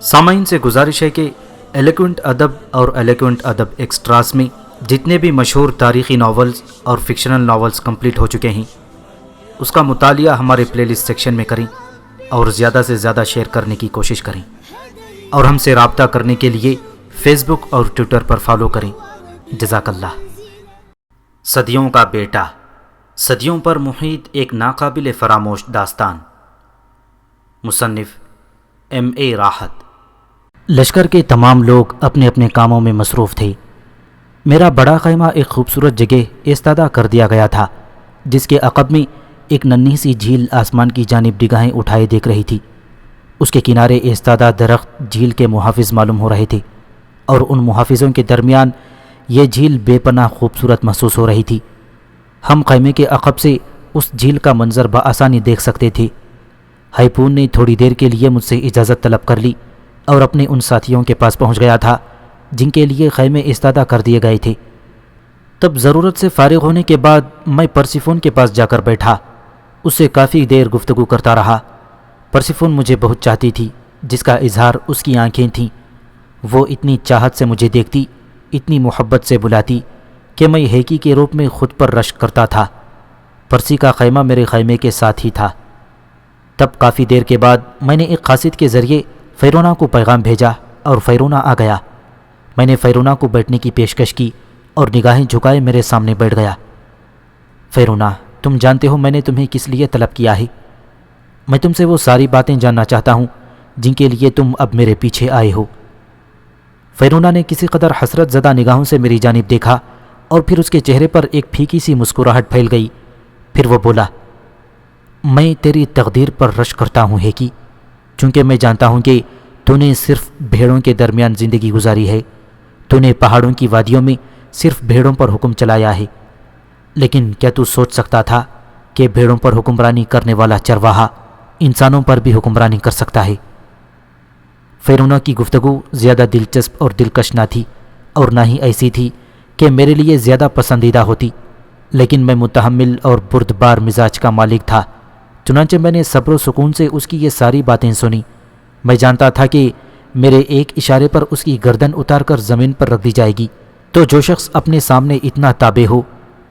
سامعین سے گزارش ہے کہ ایلیکوینٹ ادب اور ایلیکوینٹ ادب ایکسٹراز میں جتنے بھی مشہور تاریخی ناولز اور فکشنل ناولز کمپلیٹ ہو چکے ہیں اس کا مطالعہ ہمارے پلے لسٹ سیکشن میں کریں اور زیادہ سے زیادہ شیئر کرنے کی کوشش کریں، اور ہم سے رابطہ کرنے کے لیے فیس بک اور ٹویٹر پر فالو کریں۔ جزاک اللہ۔ صدیوں کا بیٹا، صدیوں پر محیط ایک ناقابل فراموش داستان، مصنف ایم اے راحت۔ لشکر کے تمام لوگ اپنے اپنے کاموں میں مصروف تھے۔ میرا بڑا خیمہ ایک خوبصورت جگہ ایستادہ کر دیا گیا تھا جس کے عقب میں ایک ننھی سی جھیل آسمان کی جانب نگاہیں اٹھائے دیکھ رہی تھی۔ اس کے کنارے ایستادہ درخت جھیل کے محافظ معلوم ہو رہے تھے، اور ان محافظوں کے درمیان یہ جھیل بے پناہ خوبصورت محسوس ہو رہی تھی۔ ہم خیمے کے عقب سے اس جھیل کا منظر بآسانی دیکھ سکتے تھے۔ ہائپون نے تھوڑی دیر کے لیے مجھ سے اجازت طلب کر لی اور اپنے ان ساتھیوں کے پاس پہنچ گیا تھا جن کے لیے خیمے ایستادہ کر دیے گئے تھے۔ تب ضرورت سے فارغ ہونے کے بعد میں پرسیفون کے پاس جا کر بیٹھا، اس سے کافی دیر گفتگو کرتا رہا۔ پرسیفون مجھے بہت چاہتی تھی، جس کا اظہار اس کی آنکھیں تھیں۔ وہ اتنی چاہت سے مجھے دیکھتی، اتنی محبت سے بلاتی کہ میں ہیکی کے روپ میں خود پر رشک کرتا تھا۔ پرسی کا خیمہ میرے خیمے کے ساتھ ہی تھا۔ تب کافی دیر کے بعد میں نے ایک قاصد کے ذریعے فیرونا کو پیغام بھیجا اور فیرونا آ گیا۔ میں نے فیرونا کو بیٹھنے کی پیشکش کی اور نگاہیں جھکائے میرے سامنے بیٹھ گیا۔ فیرونا، تم جانتے ہو میں نے تمہیں کس لیے طلب کیا ہے؟ میں تم سے وہ ساری باتیں جاننا چاہتا ہوں جن کے لیے تم اب میرے پیچھے آئے ہو۔ فیرونا نے کسی قدر حسرت زدہ نگاہوں سے میری جانب دیکھا اور پھر اس کے چہرے پر ایک پھیکی سی مسکراہٹ پھیل گئی۔ پھر وہ بولا، میں تیری تقدیر پر رشک کرتا ہوں ہیکی، چونکہ میں جانتا ہوں کہ تو نے صرف بھیڑوں کے درمیان زندگی گزاری ہے۔ تو نے پہاڑوں کی وادیوں میں صرف بھیڑوں پر حکم چلایا ہے، لیکن کیا تو سوچ سکتا تھا کہ بھیڑوں پر حکمرانی کرنے والا چرواہا انسانوں پر بھی حکمرانی کر سکتا ہے؟ فیرونا کی گفتگو زیادہ دلچسپ اور دلکش نہ تھی، اور نہ ہی ایسی تھی کہ میرے لیے زیادہ پسندیدہ ہوتی، لیکن میں متحمل اور بردبار مزاج کا مالک تھا۔ چنانچہ میں نے صبر و سکون سے اس کی یہ ساری باتیں سنی۔ میں جانتا تھا کہ میرے ایک اشارے پر اس کی گردن اتار کر زمین پر رکھ دی جائے گی۔ تو جو شخص اپنے سامنے اتنا تابع ہو،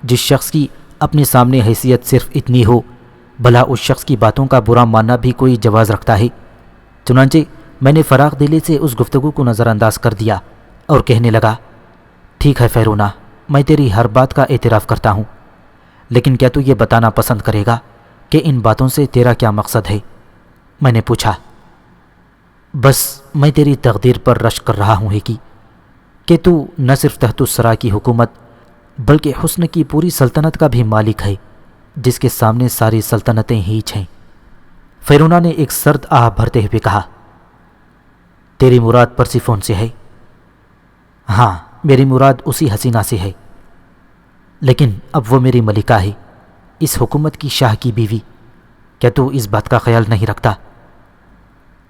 جس شخص کی اپنے سامنے حیثیت صرف اتنی ہو، بھلا اس شخص کی باتوں کا برا ماننا بھی کوئی جواز رکھتا ہے؟ چنانچہ میں نے فراغ دلی سے اس گفتگو کو نظر انداز کر دیا اور کہنے لگا، ٹھیک ہے فیرونا، میں تیری ہر بات کا اعتراف کرتا ہوں، لیکن کیا تو یہ بتانا پسند کرے گا کہ ان باتوں سے تیرا کیا مقصد ہے؟ میں نے پوچھا۔ بس میں تیری تقدیر پر رشک کر رہا ہوں ہیکی، کہ تو نہ صرف تحت الثری کی حکومت بلکہ حسن کی پوری سلطنت کا بھی مالک ہے، جس کے سامنے ساری سلطنتیں ہیچ ہیں۔ فیرونا نے ایک سرد آہ بھرتے ہوئے کہا، تیری مراد پرسیفون سے ہے؟ ہاں، میری مراد اسی حسینہ سے ہے، لیکن اب وہ میری ملکہ ہے، اس حکومت کی شاہ کی بیوی۔ کیا تو اس بات کا خیال نہیں رکھتا؟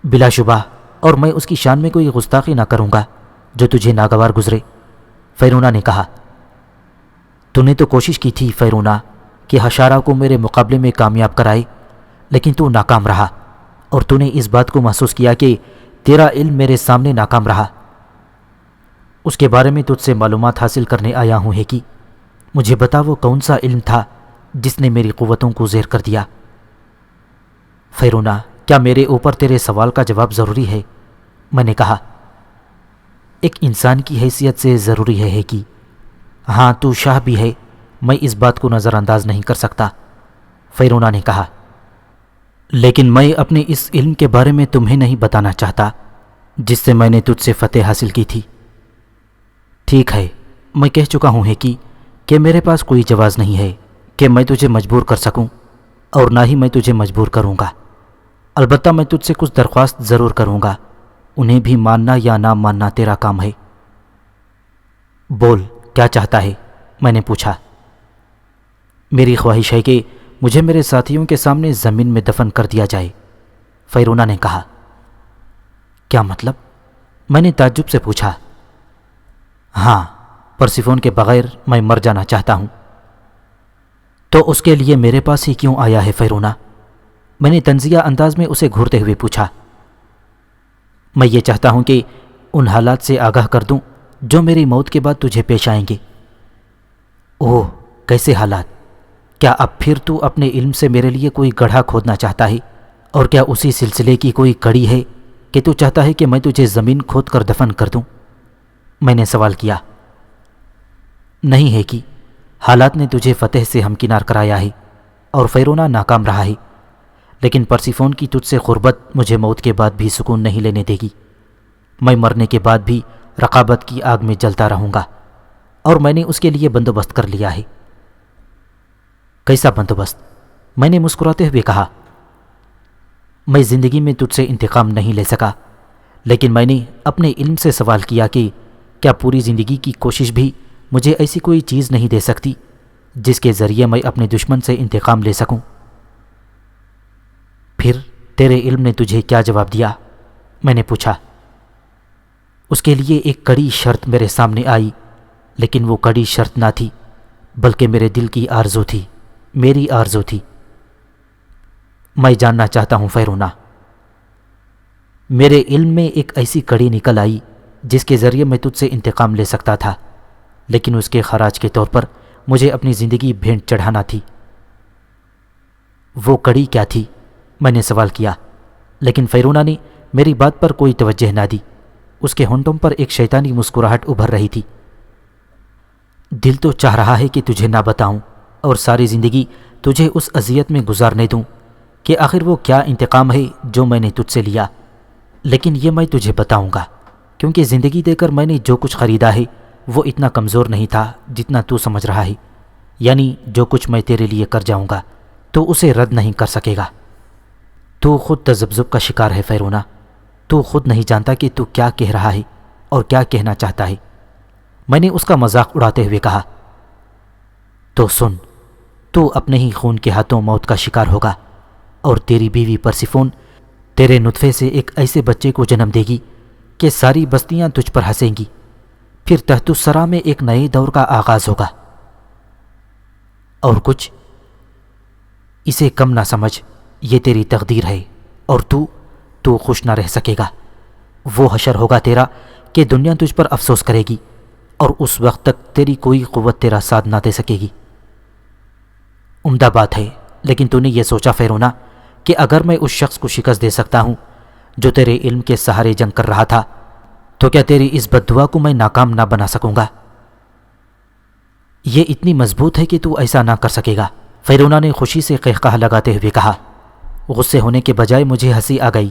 بلا شبہ، اور میں اس کی شان میں کوئی گستاخی نہ کروں گا جو تجھے ناگوار گزرے، فیرونا نے کہا۔ تو نے تو کوشش کی تھی فیرونا کہ حشارہ کو میرے مقابلے میں کامیاب کرائے، لیکن تو ناکام رہا، اور تو نے اس بات کو محسوس کیا کہ تیرا علم میرے سامنے ناکام رہا۔ اس کے بارے میں تجھ سے معلومات حاصل کرنے آیا ہوں ہیکی۔ مجھے بتا وہ کون سا علم تھا جس نے میری قوتوں کو زیر کر دیا؟ فیرونا، کیا میرے اوپر تیرے سوال کا جواب ضروری ہے؟ میں نے کہا، ایک انسان کی حیثیت سے ضروری ہے ہیکی۔ ہاں، تو شاہ بھی ہے، میں اس بات کو نظر انداز نہیں کر سکتا، فیرونا نے کہا، لیکن میں اپنے اس علم کے بارے میں تمہیں نہیں بتانا چاہتا جس سے میں نے تجھ سے فتح حاصل کی تھی۔ ٹھیک ہے، میں کہہ چکا ہوں ہیکی کہ میرے پاس کوئی جواز نہیں ہے کہ میں تجھے مجبور کر سکوں، اور نہ ہی میں تجھے مجبور کروں گا۔ البتہ میں تجھ سے کچھ درخواست ضرور کروں گا، انہیں بھی ماننا یا نہ ماننا تیرا کام ہے۔ بول، کیا چاہتا ہے؟ میں نے پوچھا۔ میری خواہش ہے کہ مجھے میرے ساتھیوں کے سامنے زمین میں دفن کر دیا جائے، فیرونا نے کہا۔ کیا مطلب؟ میں نے تعجب سے پوچھا۔ ہاں، پرسیفون کے بغیر میں مر جانا چاہتا ہوں۔ تو اس کے لیے میرے پاس ہی کیوں آیا ہے فیرونا؟ میں نے طنزیہ انداز میں اسے گھورتے ہوئے پوچھا۔ میں یہ چاہتا ہوں کہ ان حالات سے آگاہ کر دوں جو میری موت کے بعد تجھے پیش آئیں گے۔ اوہ، کیسے حالات؟ کیا اب پھر تو اپنے علم سے میرے لیے کوئی گڑھا کھودنا چاہتا ہے؟ اور کیا اسی سلسلے کی کوئی کڑی ہے کہ تو چاہتا ہے کہ میں تجھے زمین کھود کر دفن کر دوں؟ میں نے سوال کیا۔ نہیں ہے کہ حالات نے تجھے فتح سے ہمکنار کرایا ہے اور فیرونا ناکام رہا ہے، لیکن پرسیفون کی تجھ سے قربت مجھے موت کے بعد بھی سکون نہیں لینے دے گی۔ میں مرنے کے بعد بھی رقابت کی آگ میں جلتا رہوں گا، اور میں نے اس کے لیے بندوبست کر لیا ہے۔ کیسا بندوبست؟ میں نے مسکراتے ہوئے کہا۔ میں زندگی میں تجھ سے انتقام نہیں لے سکا، لیکن میں نے اپنے علم سے سوال کیا کہ کیا پوری زندگی کی کوشش بھی مجھے ایسی کوئی چیز نہیں دے سکتی جس کے ذریعے میں اپنے دشمن سے انتقام لے سکوں؟ پھر تیرے علم نے تجھے کیا جواب دیا؟ میں نے پوچھا۔ اس کے لیے ایک کڑی شرط میرے سامنے آئی، لیکن وہ کڑی شرط نہ تھی بلکہ میرے دل کی آرزو تھی، میری آرزو تھی۔ میں جاننا چاہتا ہوں فیرونا۔ میرے علم میں ایک ایسی کڑی نکل آئی جس کے ذریعے میں تجھ سے انتقام لے سکتا تھا، لیکن اس کے خراج کے طور پر مجھے اپنی زندگی بھینٹ چڑھانا تھی۔ وہ کڑی کیا تھی؟ میں نے سوال کیا، لیکن فیرونا نے میری بات پر کوئی توجہ نہ دی۔ اس کے ہونٹوں پر ایک شیطانی مسکراہٹ ابھر رہی تھی۔ دل تو چاہ رہا ہے کہ تجھے نہ بتاؤں اور ساری زندگی تجھے اس اذیت میں گزارنے دوں کہ آخر وہ کیا انتقام ہے جو میں نے تجھ سے لیا، لیکن یہ میں تجھے بتاؤں گا، کیونکہ زندگی دے کر میں نے جو کچھ خریدا ہے وہ اتنا کمزور نہیں تھا جتنا تو سمجھ رہا ہے۔ یعنی جو کچھ میں تیرے لیے کر جاؤں گا تو اسے رد نہیں کر سکے گا۔ تو خود تذبذب کا شکار ہے فیرونا۔ تو خود نہیں جانتا کہ تو کیا کہہ رہا ہے اور کیا کہنا چاہتا ہے۔ میں نے اس کا مذاق اڑاتے ہوئے کہا۔ تو سن، تو اپنے ہی خون کے ہاتھوں موت کا شکار ہوگا، اور تیری بیوی پرسیفون تیرے نطفے سے ایک ایسے بچے کو جنم دے گی کہ ساری بستیاں تجھ پر ہنسیں گی۔ پھر تحت الثری میں ایک نئے دور کا آغاز ہوگا۔ اور کچھ اسے کم نہ سمجھ، یہ تیری تقدیر ہے، اور تو خوش نہ رہ سکے گا۔ وہ حشر ہوگا تیرا کہ دنیا تجھ پر افسوس کرے گی، اور اس وقت تک تیری کوئی قوت تیرا ساتھ نہ دے سکے گی۔ عمدہ بات ہے، لیکن تو نے یہ سوچا فیرونا کہ اگر میں اس شخص کو شکست دے سکتا ہوں جو تیرے علم کے سہارے جنگ کر رہا تھا، تو کیا تیری اس بد دعا کو میں ناکام نہ بنا سکوں گا؟ یہ اتنی مضبوط ہے کہ تو ایسا نہ کر سکے گا، فیرونا نے خوشی سے قہقہہ لگاتے ہوئے کہا۔ غصے ہونے کے بجائے مجھے ہنسی آ گئی۔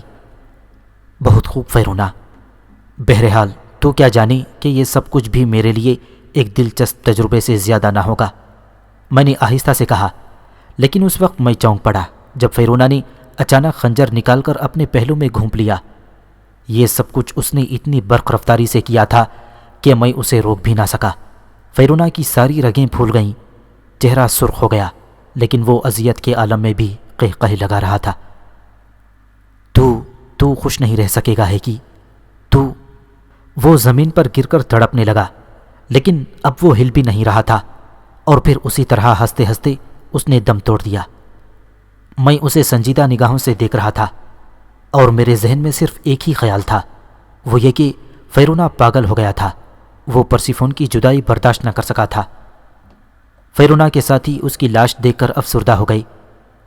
بہت خوب فیرونا، بہرحال تو کیا جانے کہ یہ سب کچھ بھی میرے لیے ایک دلچسپ تجربے سے زیادہ نہ ہوگا، میں نے آہستہ سے کہا۔ لیکن اس وقت میں چونک پڑا جب فیرونا نے اچانک خنجر نکال کر اپنے پہلو میں گھونپ لیا۔ یہ سب کچھ اس نے اتنی برق رفتاری سے کیا تھا کہ میں اسے روک بھی نہ سکا۔ فیرونا کی ساری رگیں پھول گئیں، چہرہ سرخ ہو گیا، لیکن وہ اذیت کے عالم میں بھی قہقہے لگا رہا تھا۔ تو خوش نہیں رہ سکے گا ہے کہ وہ زمین پر گر کر تڑپنے لگا، لیکن اب وہ ہل بھی نہیں رہا تھا، اور پھر اسی طرح ہنستے ہنستے اس نے دم توڑ دیا۔ میں اسے سنجیدہ نگاہوں سے دیکھ رہا تھا، اور میرے ذہن میں صرف ایک ہی خیال تھا، وہ یہ کہ فیرونا پاگل ہو گیا تھا۔ وہ پرسیفون کی جدائی برداشت نہ کر سکا تھا۔ فیرونا کے ساتھی اس کی لاش دیکھ کر افسردہ ہو گئی۔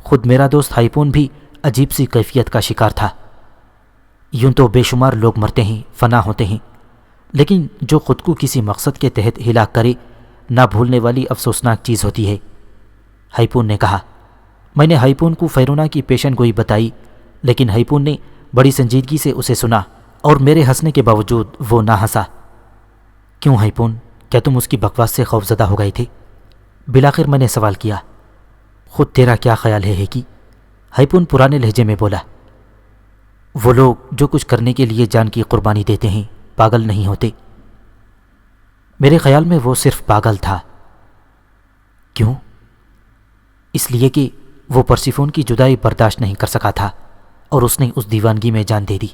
خود میرا دوست ہائپون بھی عجیب سی کیفیت کا شکار تھا۔ یوں تو بے شمار لوگ مرتے ہیں، فنا ہوتے ہیں، لیکن جو خود کو کسی مقصد کے تحت ہلاک کرے، نہ بھولنے والی افسوسناک چیز ہوتی ہے، ہائپون نے کہا۔ میں نے ہائپون کو فیرونا کی پیشن گوئی بتائی، لیکن ہائپون نے بڑی سنجیدگی سے اسے سنا، اور میرے ہنسنے کے باوجود وہ نہ ہنسا۔ کیوں ہائپون، کیا تم اس کی بکواس سے خوفزدہ ہو گئے تھے؟ بالآخر میں نے سوال کیا۔ خود تیرا کیا خیال ہے کہ ہائپون پرانے لہجے میں بولا۔ وہ لوگ جو کچھ کرنے کے لیے جان کی قربانی دیتے ہیں پاگل نہیں ہوتے۔ میرے خیال میں وہ صرف پاگل تھا۔ کیوں؟ اس لیے کہ وہ پرسیفون کی جدائی برداشت نہیں کر سکا تھا، اور اس نے اس دیوانگی میں جان دے دی،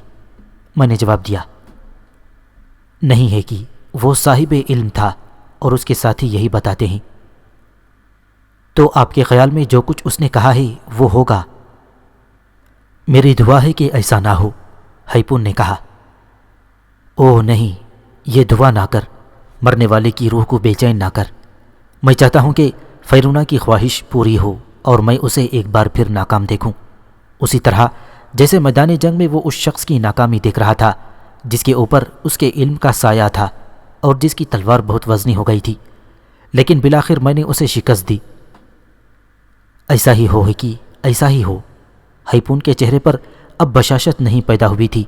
میں نے جواب دیا۔ نہیں ہے کہ وہ صاحب علم تھا، اور اس کے ساتھی یہی بتاتے ہیں۔ تو آپ کے خیال میں جو کچھ اس نے کہا ہے وہ ہوگا؟ میری دعا ہے کہ ایسا نہ ہو، ہائپون نے کہا۔ اوہ نہیں، یہ دعا نہ کر، مرنے والے کی روح کو بے چین نہ کر۔ میں چاہتا ہوں کہ فیرونا کی خواہش پوری ہو اور میں اسے ایک بار پھر ناکام دیکھوں، اسی طرح جیسے میدان جنگ میں وہ اس شخص کی ناکامی دیکھ رہا تھا جس کے اوپر اس کے علم کا سایہ تھا اور جس کی تلوار بہت وزنی ہو گئی تھی، لیکن بالآخر میں نے اسے شکست دی۔ ایسا ہی ہو ہیکی، ایسا ہی ہو۔ ہیپون کے چہرے پر اب بشاشت نہیں پیدا ہوئی تھی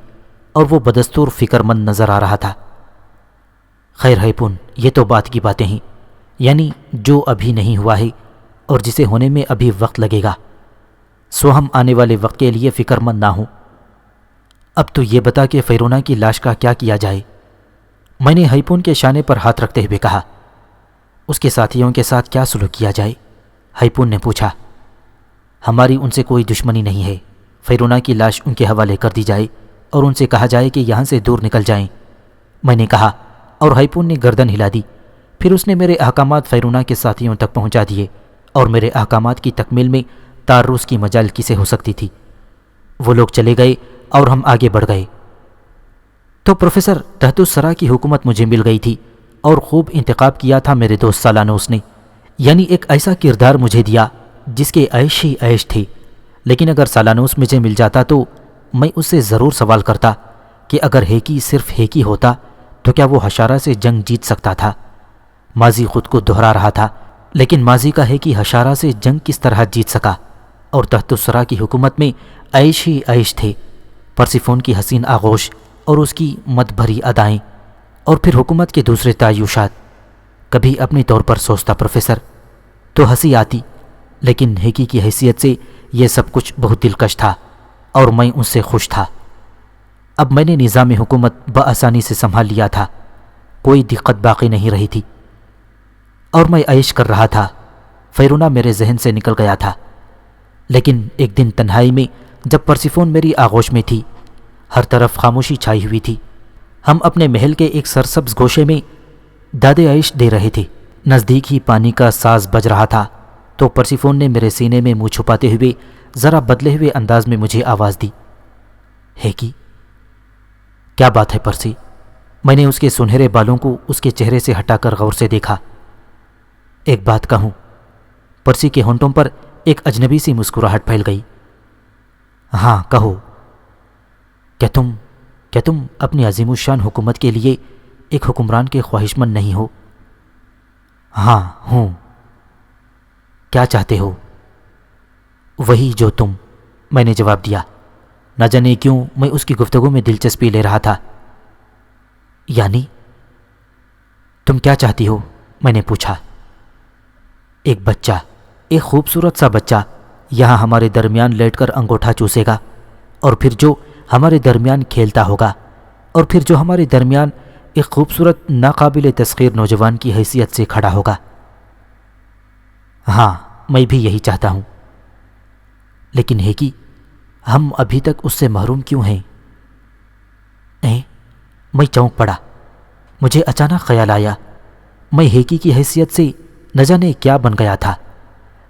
اور وہ بدستور فکر مند نظر آ رہا تھا۔ خیر ہیپون، یہ تو بات کی باتیں ہیں، یعنی جو ابھی نہیں ہوا ہے اور جسے ہونے میں ابھی وقت لگے گا، سو ہم آنے والے وقت کے لیے فکر مند نہ ہوں۔ اب تو یہ بتا کہ فیرونا کی لاش کا کیا کیا جائے؟ میں نے ہیپون کے شانے پر ہاتھ رکھتے ہوئے کہا۔ اس کے ساتھیوں کے ساتھ کیا سلوک کیا جائے؟ ہیپون نے پوچھا۔ ہماری ان سے کوئی دشمنی نہیں ہے، فیرونا کی لاش ان کے حوالے کر دی جائے اور ان سے کہا جائے کہ یہاں سے دور نکل جائیں، میں نے کہا، اور ہیپون نے گردن ہلا دی۔ پھر اس نے میرے احکامات فیرونا کے ساتھیوں تک پہنچا دیے اور میرے احکامات کی تکمیل میں تعرض کی مجال کسے ہو سکتی تھی؟ وہ لوگ چلے گئے اور ہم آگے بڑھ گئے۔ تو پروفیسر، تحت الثری کی حکومت مجھے مل گئی تھی اور خوب انتخاب کیا تھا میرے دوست سالانوس نے، یعنی ایک ایسا کردار مجھے دیا جس کے عیش ہی عیش تھے۔ لیکن اگر سالانوس مجھے مل جاتا تو میں اس سے ضرور سوال کرتا کہ اگر ہیکی صرف ہیکی ہوتا تو کیا وہ حشارہ سے جنگ جیت سکتا تھا؟ ماضی خود کو دہرا رہا تھا، لیکن ماضی کا ہیکی حشارہ سے جنگ کس طرح جیت سکا؟ اور تحت الثری کی حکومت میں عیش ہی عیش تھے، پرسیفون کی حسین آغوش اور اس کی مد بھری ادائیں، اور پھر حکومت کے دوسرے تعیشات۔ کبھی اپنے طور پر سوچتا پروفیسر تو ہنسی آتی، لیکن ہیکی کی حیثیت سے یہ سب کچھ بہت دلکش تھا اور میں ان سے خوش تھا۔ اب میں نے نظام حکومت بآسانی سے سنبھال لیا تھا، کوئی دقت باقی نہیں رہی تھی، اور میں عیش کر رہا تھا۔ فیرونا میرے ذہن سے نکل گیا تھا، لیکن ایک دن تنہائی میں جب پرسیفون میری آغوش میں تھی، ہر طرف خاموشی چھائی ہوئی تھی، ہم اپنے محل کے ایک سرسبز گوشے میں داد عیش دے رہے تھے، نزدیک ہی پانی کا ساز بج رہا تھا، تو پرسیفون نے میرے سینے میں منہ چھپاتے ہوئے ذرا بدلے ہوئے انداز میں مجھے آواز دی، ہیکی۔ کیا بات ہے پرسی؟ میں نے اس کے سنہرے بالوں کو اس کے چہرے سے ہٹا کر غور سے دیکھا۔ ایک بات کہوں؟ پرسی کے ہونٹوں پر ایک اجنبی سی مسکراہٹ پھیل گئی۔ ہاں کہو۔ کیا تم اپنی عظیم الشان حکومت کے لیے ایک حکمران کے خواہش مند نہیں ہو؟ ہاں ہوں۔ کیا چاہتے ہو؟ وہی جو تم، میں نے جواب دیا۔ نہ جانے کیوں میں اس کی گفتگو میں دلچسپی لے رہا تھا۔ یعنی تم کیا چاہتی ہو؟ میں نے پوچھا۔ ایک بچہ، ایک خوبصورت سا بچہ یہاں ہمارے درمیان لیٹ کر انگوٹھا چوسے گا، اور پھر جو ہمارے درمیان کھیلتا ہوگا، اور پھر جو ہمارے درمیان ایک خوبصورت ناقابل تسخیر نوجوان کی حیثیت سے کھڑا ہوگا۔ ہاں میں بھی یہی چاہتا ہوں، لیکن ہیکی، ہم ابھی تک اس سے محروم کیوں ہیں؟ میں چونک پڑا۔ مجھے اچانک خیال آیا میں ہیکی کی حیثیت سے نہ جانے کیا بن گیا تھا،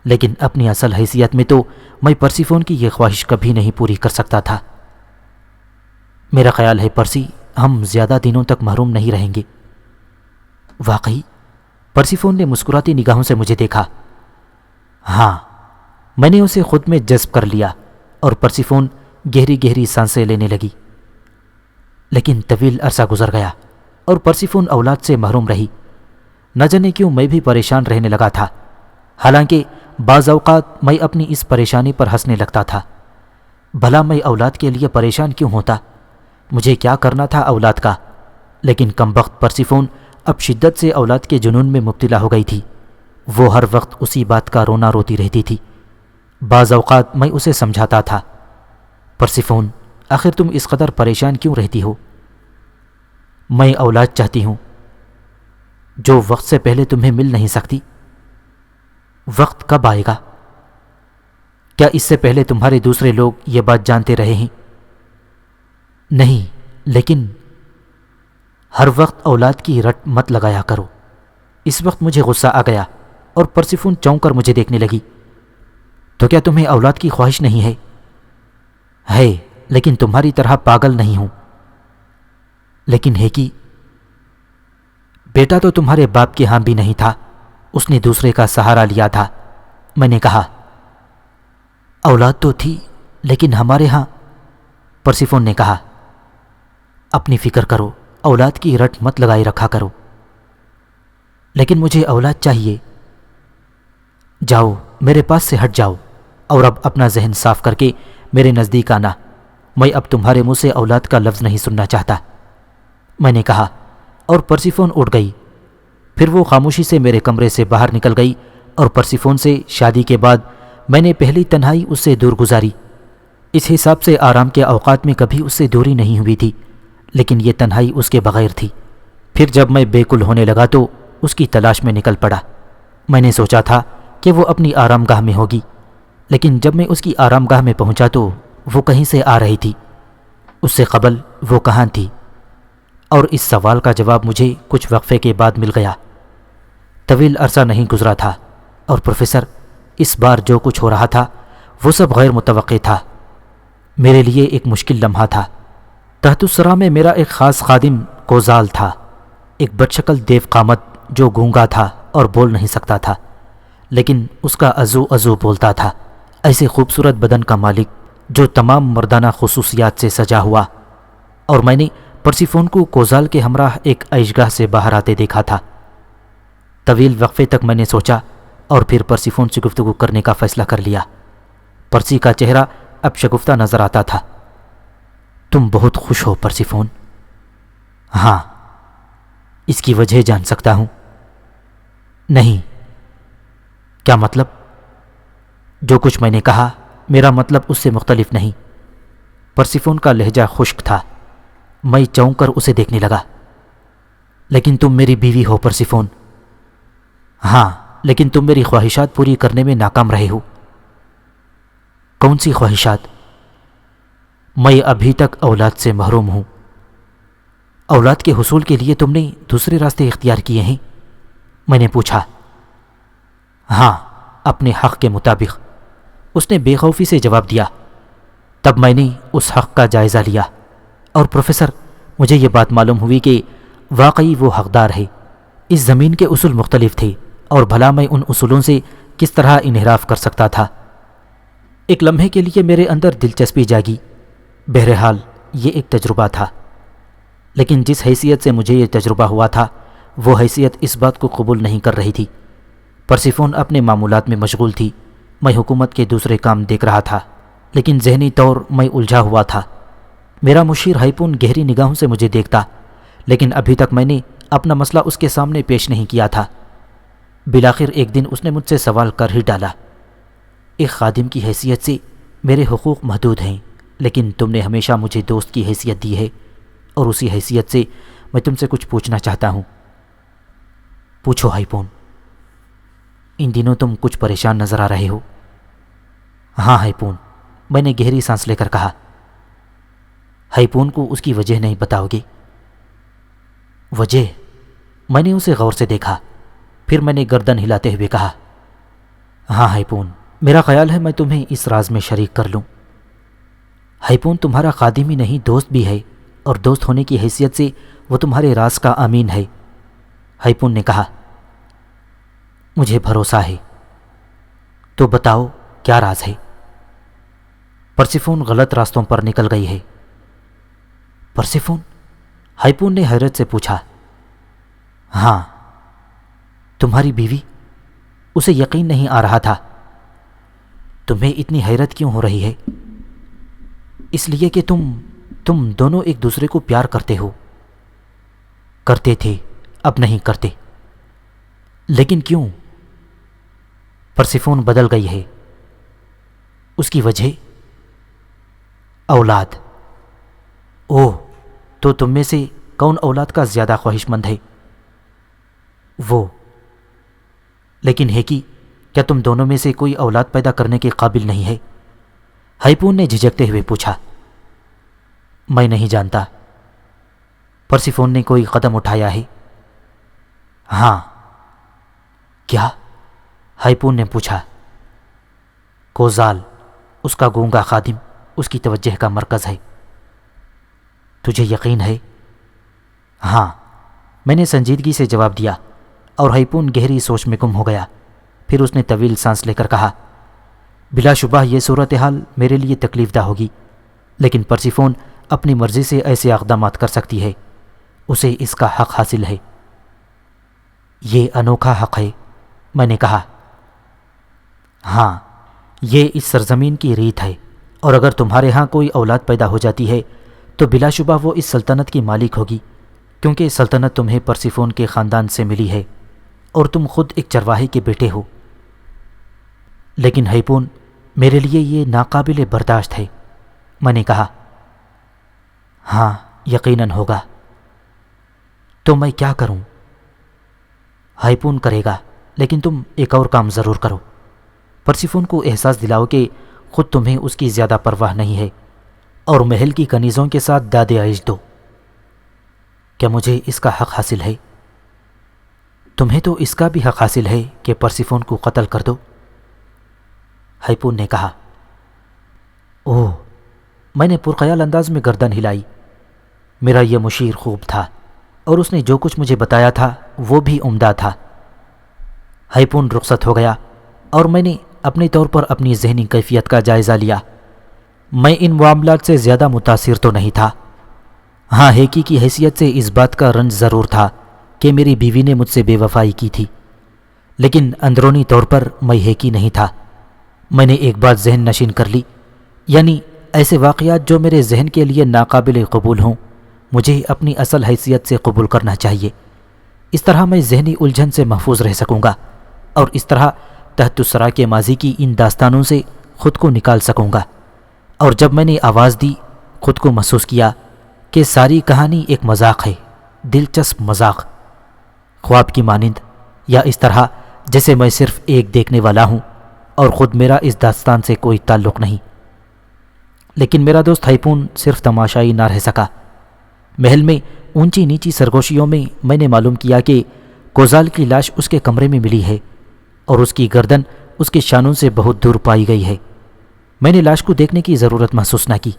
لیکن اپنی اصل حیثیت میں تو میں پرسیفون کی یہ خواہش کبھی نہیں پوری کر سکتا تھا۔ میرا خیال ہے پرسی، ہم زیادہ دنوں تک محروم نہیں رہیں گے۔ واقعی؟ پرسیفون نے مسکراتی نگاہوں سے مجھے دیکھا۔ ہاں، میں نے اسے خود میں جذب کر لیا اور پرسیفون گہری گہری سانسیں لینے لگی۔ لیکن طویل عرصہ گزر گیا اور پرسیفون اولاد سے محروم رہی۔ نہ جانے کیوں میں بھی پریشان رہنے لگا تھا، حالانکہ بعض اوقات میں اپنی اس پریشانی پر ہنسنے لگتا تھا۔ بھلا میں اولاد کے لیے پریشان کیوں ہوتا؟ مجھے کیا کرنا تھا اولاد کا؟ لیکن کمبخت پرسیفون اب شدت سے اولاد کے جنون میں مبتلا ہو گئی تھی۔ وہ ہر وقت اسی بات کا رونا روتی رہتی تھی۔ بعض اوقات میں اسے سمجھاتا تھا، پرسیفون آخر تم اس قدر پریشان کیوں رہتی ہو؟ میں اولاد چاہتی ہوں جو وقت سے پہلے تمہیں مل نہیں سکتی۔ وقت کب آئے گا؟ کیا اس سے پہلے تمہارے دوسرے لوگ یہ بات جانتے رہے ہیں؟ نہیں، لیکن ہر وقت اولاد کی رٹ مت لگایا کرو۔ اس وقت مجھے غصہ آ گیا اور پرسیفون چونک کر مجھے دیکھنے لگی۔ تو کیا تمہیں اولاد کی خواہش نہیں ہے؟ ہے، لیکن تمہاری طرح پاگل نہیں ہوں۔ لیکن ہے کہ بیٹا تو تمہارے باپ کے ہاں بھی نہیں تھا، اس نے دوسرے کا سہارا لیا تھا۔ میں نے کہا اولاد تو تھی لیکن ہمارے ہاں۔ پرسیفون نے کہا اپنی فکر کرو، اولاد کی رٹ مت لگائی رکھا کرو۔ لیکن مجھے اولاد چاہیے۔ جاؤ میرے پاس سے ہٹ جاؤ اور اب اپنا ذہن صاف کر کے میرے نزدیک آنا، میں اب تمہارے منہ سے اولاد کا لفظ نہیں سننا چاہتا۔ میں نے کہا اور پرسیفون اٹھ گئی۔ پھر وہ خاموشی سے میرے کمرے سے باہر نکل گئی اور پرسیفون سے شادی کے بعد میں نے پہلی تنہائی اس سے دور گزاری۔ اس حساب سے آرام کے اوقات میں کبھی اس سے دوری نہیں ہوئی تھی، لیکن یہ تنہائی اس کے بغیر تھی۔ پھر جب میں بے کل ہونے لگا تو اس کی تلاش میں نکل پڑا۔ میں نے سوچا تھا کہ وہ اپنی آرام گاہ میں ہوگی، لیکن جب میں اس کی آرام گاہ میں پہنچا تو وہ کہیں سے آ رہی تھی۔ اس سے قبل وہ کہاں تھی؟ اور اس سوال کا جواب مجھے کچھ وقفے کے بعد مل گیا۔ طویل عرصہ نہیں گزرا تھا اور پروفیسر اس بار جو کچھ ہو رہا تھا وہ سب غیر متوقع تھا۔ میرے لیے ایک مشکل لمحہ تھا۔ تحت الثری میں میرا ایک خاص خادم کوزال تھا، ایک بدشکل دیو قامت جو گونگا تھا اور بول نہیں سکتا تھا، لیکن اس کا عزو عزو بولتا تھا۔ ایسے خوبصورت بدن کا مالک جو تمام مردانہ خصوصیات سے سجا ہوا، اور میں نے پرسیفون کو کوزال کے ہمراہ ایک عیشگاہ سے باہر آتے دیکھا تھا۔ طویل وقفے تک میں نے سوچا اور پھر پرسیفون سے گفتگو کرنے کا فیصلہ کر لیا۔ پرسی کا چہرہ اب شگفتہ نظر آتا تھا۔ تم بہت خوش ہو پرسیفون؟ ہاں۔ اس کی وجہ جان سکتا ہوں؟ نہیں۔ کیا مطلب؟ جو کچھ میں نے کہا میرا مطلب اس سے مختلف نہیں۔ پرسیفون کا لہجہ خشک تھا۔ میں چونک کر اسے دیکھنے لگا۔ لیکن تم میری بیوی ہو پرسیفون۔ ہاں، لیکن تم میری خواہشات پوری کرنے میں ناکام رہے ہو۔ کون سی خواہشات؟ میں ابھی تک اولاد سے محروم ہوں۔ اولاد کے حصول کے لیے تم نے دوسرے راستے اختیار کیے ہیں؟ میں نے پوچھا۔ ہاں، اپنے حق کے مطابق، اس نے بے خوفی سے جواب دیا۔ تب میں نے اس حق کا جائزہ لیا اور پروفیسر مجھے یہ بات معلوم ہوئی کہ واقعی وہ حقدار ہے۔ اس زمین کے اصول مختلف تھے اور بھلا میں ان اصولوں سے کس طرح انحراف کر سکتا تھا؟ ایک لمحے کے لیے میرے اندر دلچسپی جاگی۔ بہرحال یہ ایک تجربہ تھا، لیکن جس حیثیت سے مجھے یہ تجربہ ہوا تھا وہ حیثیت اس بات کو قبول نہیں کر رہی تھی۔ پرسیفون اپنے معمولات میں مشغول تھی، میں حکومت کے دوسرے کام دیکھ رہا تھا، لیکن ذہنی طور میں الجھا ہوا تھا۔ میرا مشیر ہائپون گہری نگاہوں سے مجھے دیکھتا، لیکن ابھی تک میں نے اپنا مسئلہ اس کے سامنے پیش نہیں کیا تھا۔ بالآخر ایک دن اس نے مجھ سے سوال کر ہی ڈالا۔ ایک خادم کی حیثیت سے میرے حقوق محدود ہیں، لیکن تم نے ہمیشہ مجھے دوست کی حیثیت دی ہے، اور اسی حیثیت سے میں تم سے کچھ پوچھنا چاہتا ہوں۔ پوچھو ہائپون۔ ان دنوں تم کچھ پریشان نظر آ رہے ہو۔ ہاں ہائپون، میں نے گہری سانس لے کر کہا۔ ہائپون کو اس کی وجہ نہیں بتاؤ گے؟ وجہ؟ میں نے اسے غور سے دیکھا، پھر میں نے گردن ہلاتے ہوئے کہا، ہاں ہائپون، میرا خیال ہے میں تمہیں اس راز میں شریک کر لوں۔ ہائپون تمہارا خادم ہی نہیں دوست بھی ہے، اور دوست ہونے کی حیثیت سے وہ تمہارے راز کا امین ہے۔ ہائپون نے کہا، مجھے بھروسہ ہے۔ تو بتاؤ کیا راز ہے؟ پرسیفون غلط راستوں پر نکل گئی ہے۔ پرسیفون؟ ہائپون نے حیرت سے پوچھا۔ ہاں، تمہاری بیوی؟ اسے یقین نہیں آ رہا تھا۔ تمہیں اتنی حیرت کیوں ہو رہی ہے؟ اس لیے کہ تم دونوں ایک دوسرے کو پیار کرتے ہو۔ کرتے تھے، اب نہیں کرتے۔ لیکن کیوں؟ پرسیفون بدل گئی ہے۔ اس کی وجہ؟ اولاد۔ اوہ، تو تم میں سے کون اولاد کا زیادہ خواہش مند ہے؟ وہ۔ لیکن ہے کہ کیا تم دونوں میں سے کوئی اولاد پیدا کرنے کے قابل نہیں ہے؟ ہائپون نے جھجکتے ہوئے پوچھا۔ میں نہیں جانتا۔ پرسیفون نے کوئی قدم اٹھایا ہے؟ ہاں۔ کیا؟ ہائپون نے پوچھا۔ کوزال، اس کا گونگا خادم، اس کی توجہ کا مرکز ہے۔ تجھے یقین ہے؟ ہاں، میں نے سنجیدگی سے جواب دیا اور ہیپون گہری سوچ میں گم ہو گیا۔ پھر اس نے طویل سانس لے کر کہا، بلا شبہ یہ صورتحال میرے لیے تکلیف دہ ہوگی، لیکن پرسیفون اپنی مرضی سے ایسے اقدامات کر سکتی ہے، اسے اس کا حق حاصل ہے۔ یہ انوکھا حق ہے، میں نے کہا۔ ہاں، یہ اس سرزمین کی ریت ہے، اور اگر تمہارے ہاں کوئی اولاد پیدا ہو جاتی ہے تو بلا شبہ وہ اس سلطنت کی مالک ہوگی، کیونکہ سلطنت تمہیں پرسیفون کے خاندان سے ملی ہے اور تم خود ایک چرواہے کے بیٹے ہو۔ لیکن ہیپون، میرے لیے یہ ناقابل برداشت ہے، میں نے کہا۔ ہاں، یقیناً ہوگا۔ تو میں کیا کروں؟ ہیپون کرے گا، لیکن تم ایک اور کام ضرور کرو۔ پرسیفون کو احساس دلاؤ کہ خود تمہیں اس کی زیادہ پرواہ نہیں ہے، اور محل کی کنیزوں کے ساتھ داد عیش دو۔ کیا مجھے اس کا حق حاصل ہے؟ تمہیں تو اس کا بھی حق حاصل ہے کہ پرسیفون کو قتل کر دو، ہیپون نے کہا۔ اوہ، میں نے پرخیال انداز میں گردن ہلائی۔ میرا یہ مشیر خوب تھا، اور اس نے جو کچھ مجھے بتایا تھا وہ بھی عمدہ تھا۔ ہیپون رخصت ہو گیا، اور میں نے اپنے طور پر اپنی ذہنی کیفیت کا جائزہ لیا۔ میں ان معاملات سے زیادہ متاثر تو نہیں تھا۔ ہاں، ہیکی کی حیثیت سے اس بات کا رنج ضرور تھا کہ میری بیوی نے مجھ سے بے وفائی کی تھی، لیکن اندرونی طور پر میں ہیکی نہیں تھا۔ میں نے ایک بات ذہن نشین کر لی، یعنی ایسے واقعات جو میرے ذہن کے لیے ناقابل قبول ہوں مجھے اپنی اصل حیثیت سے قبول کرنا چاہیے۔ اس طرح میں ذہنی الجھن سے محفوظ رہ سکوں گا، اور اس طرح تحت الثری کے ماضی کی ان داستانوں سے خود کو نکال سکوں گا۔ اور جب میں نے آواز دی، خود کو محسوس کیا کہ ساری کہانی ایک مذاق ہے، دلچسپ مذاق، خواب کی مانند، یا اس طرح جیسے میں صرف ایک دیکھنے والا ہوں اور خود میرا اس داستان سے کوئی تعلق نہیں۔ لیکن میرا دوست ہیپون صرف تماشائی نہ رہ سکا۔ محل میں اونچی نیچی سرگوشیوں میں نے معلوم کیا کہ کوزال کی لاش اس کے کمرے میں ملی ہے، اور اس کی گردن اس کے شانوں سے بہت دور پائی گئی ہے۔ میں نے لاش کو دیکھنے کی ضرورت محسوس نہ کی،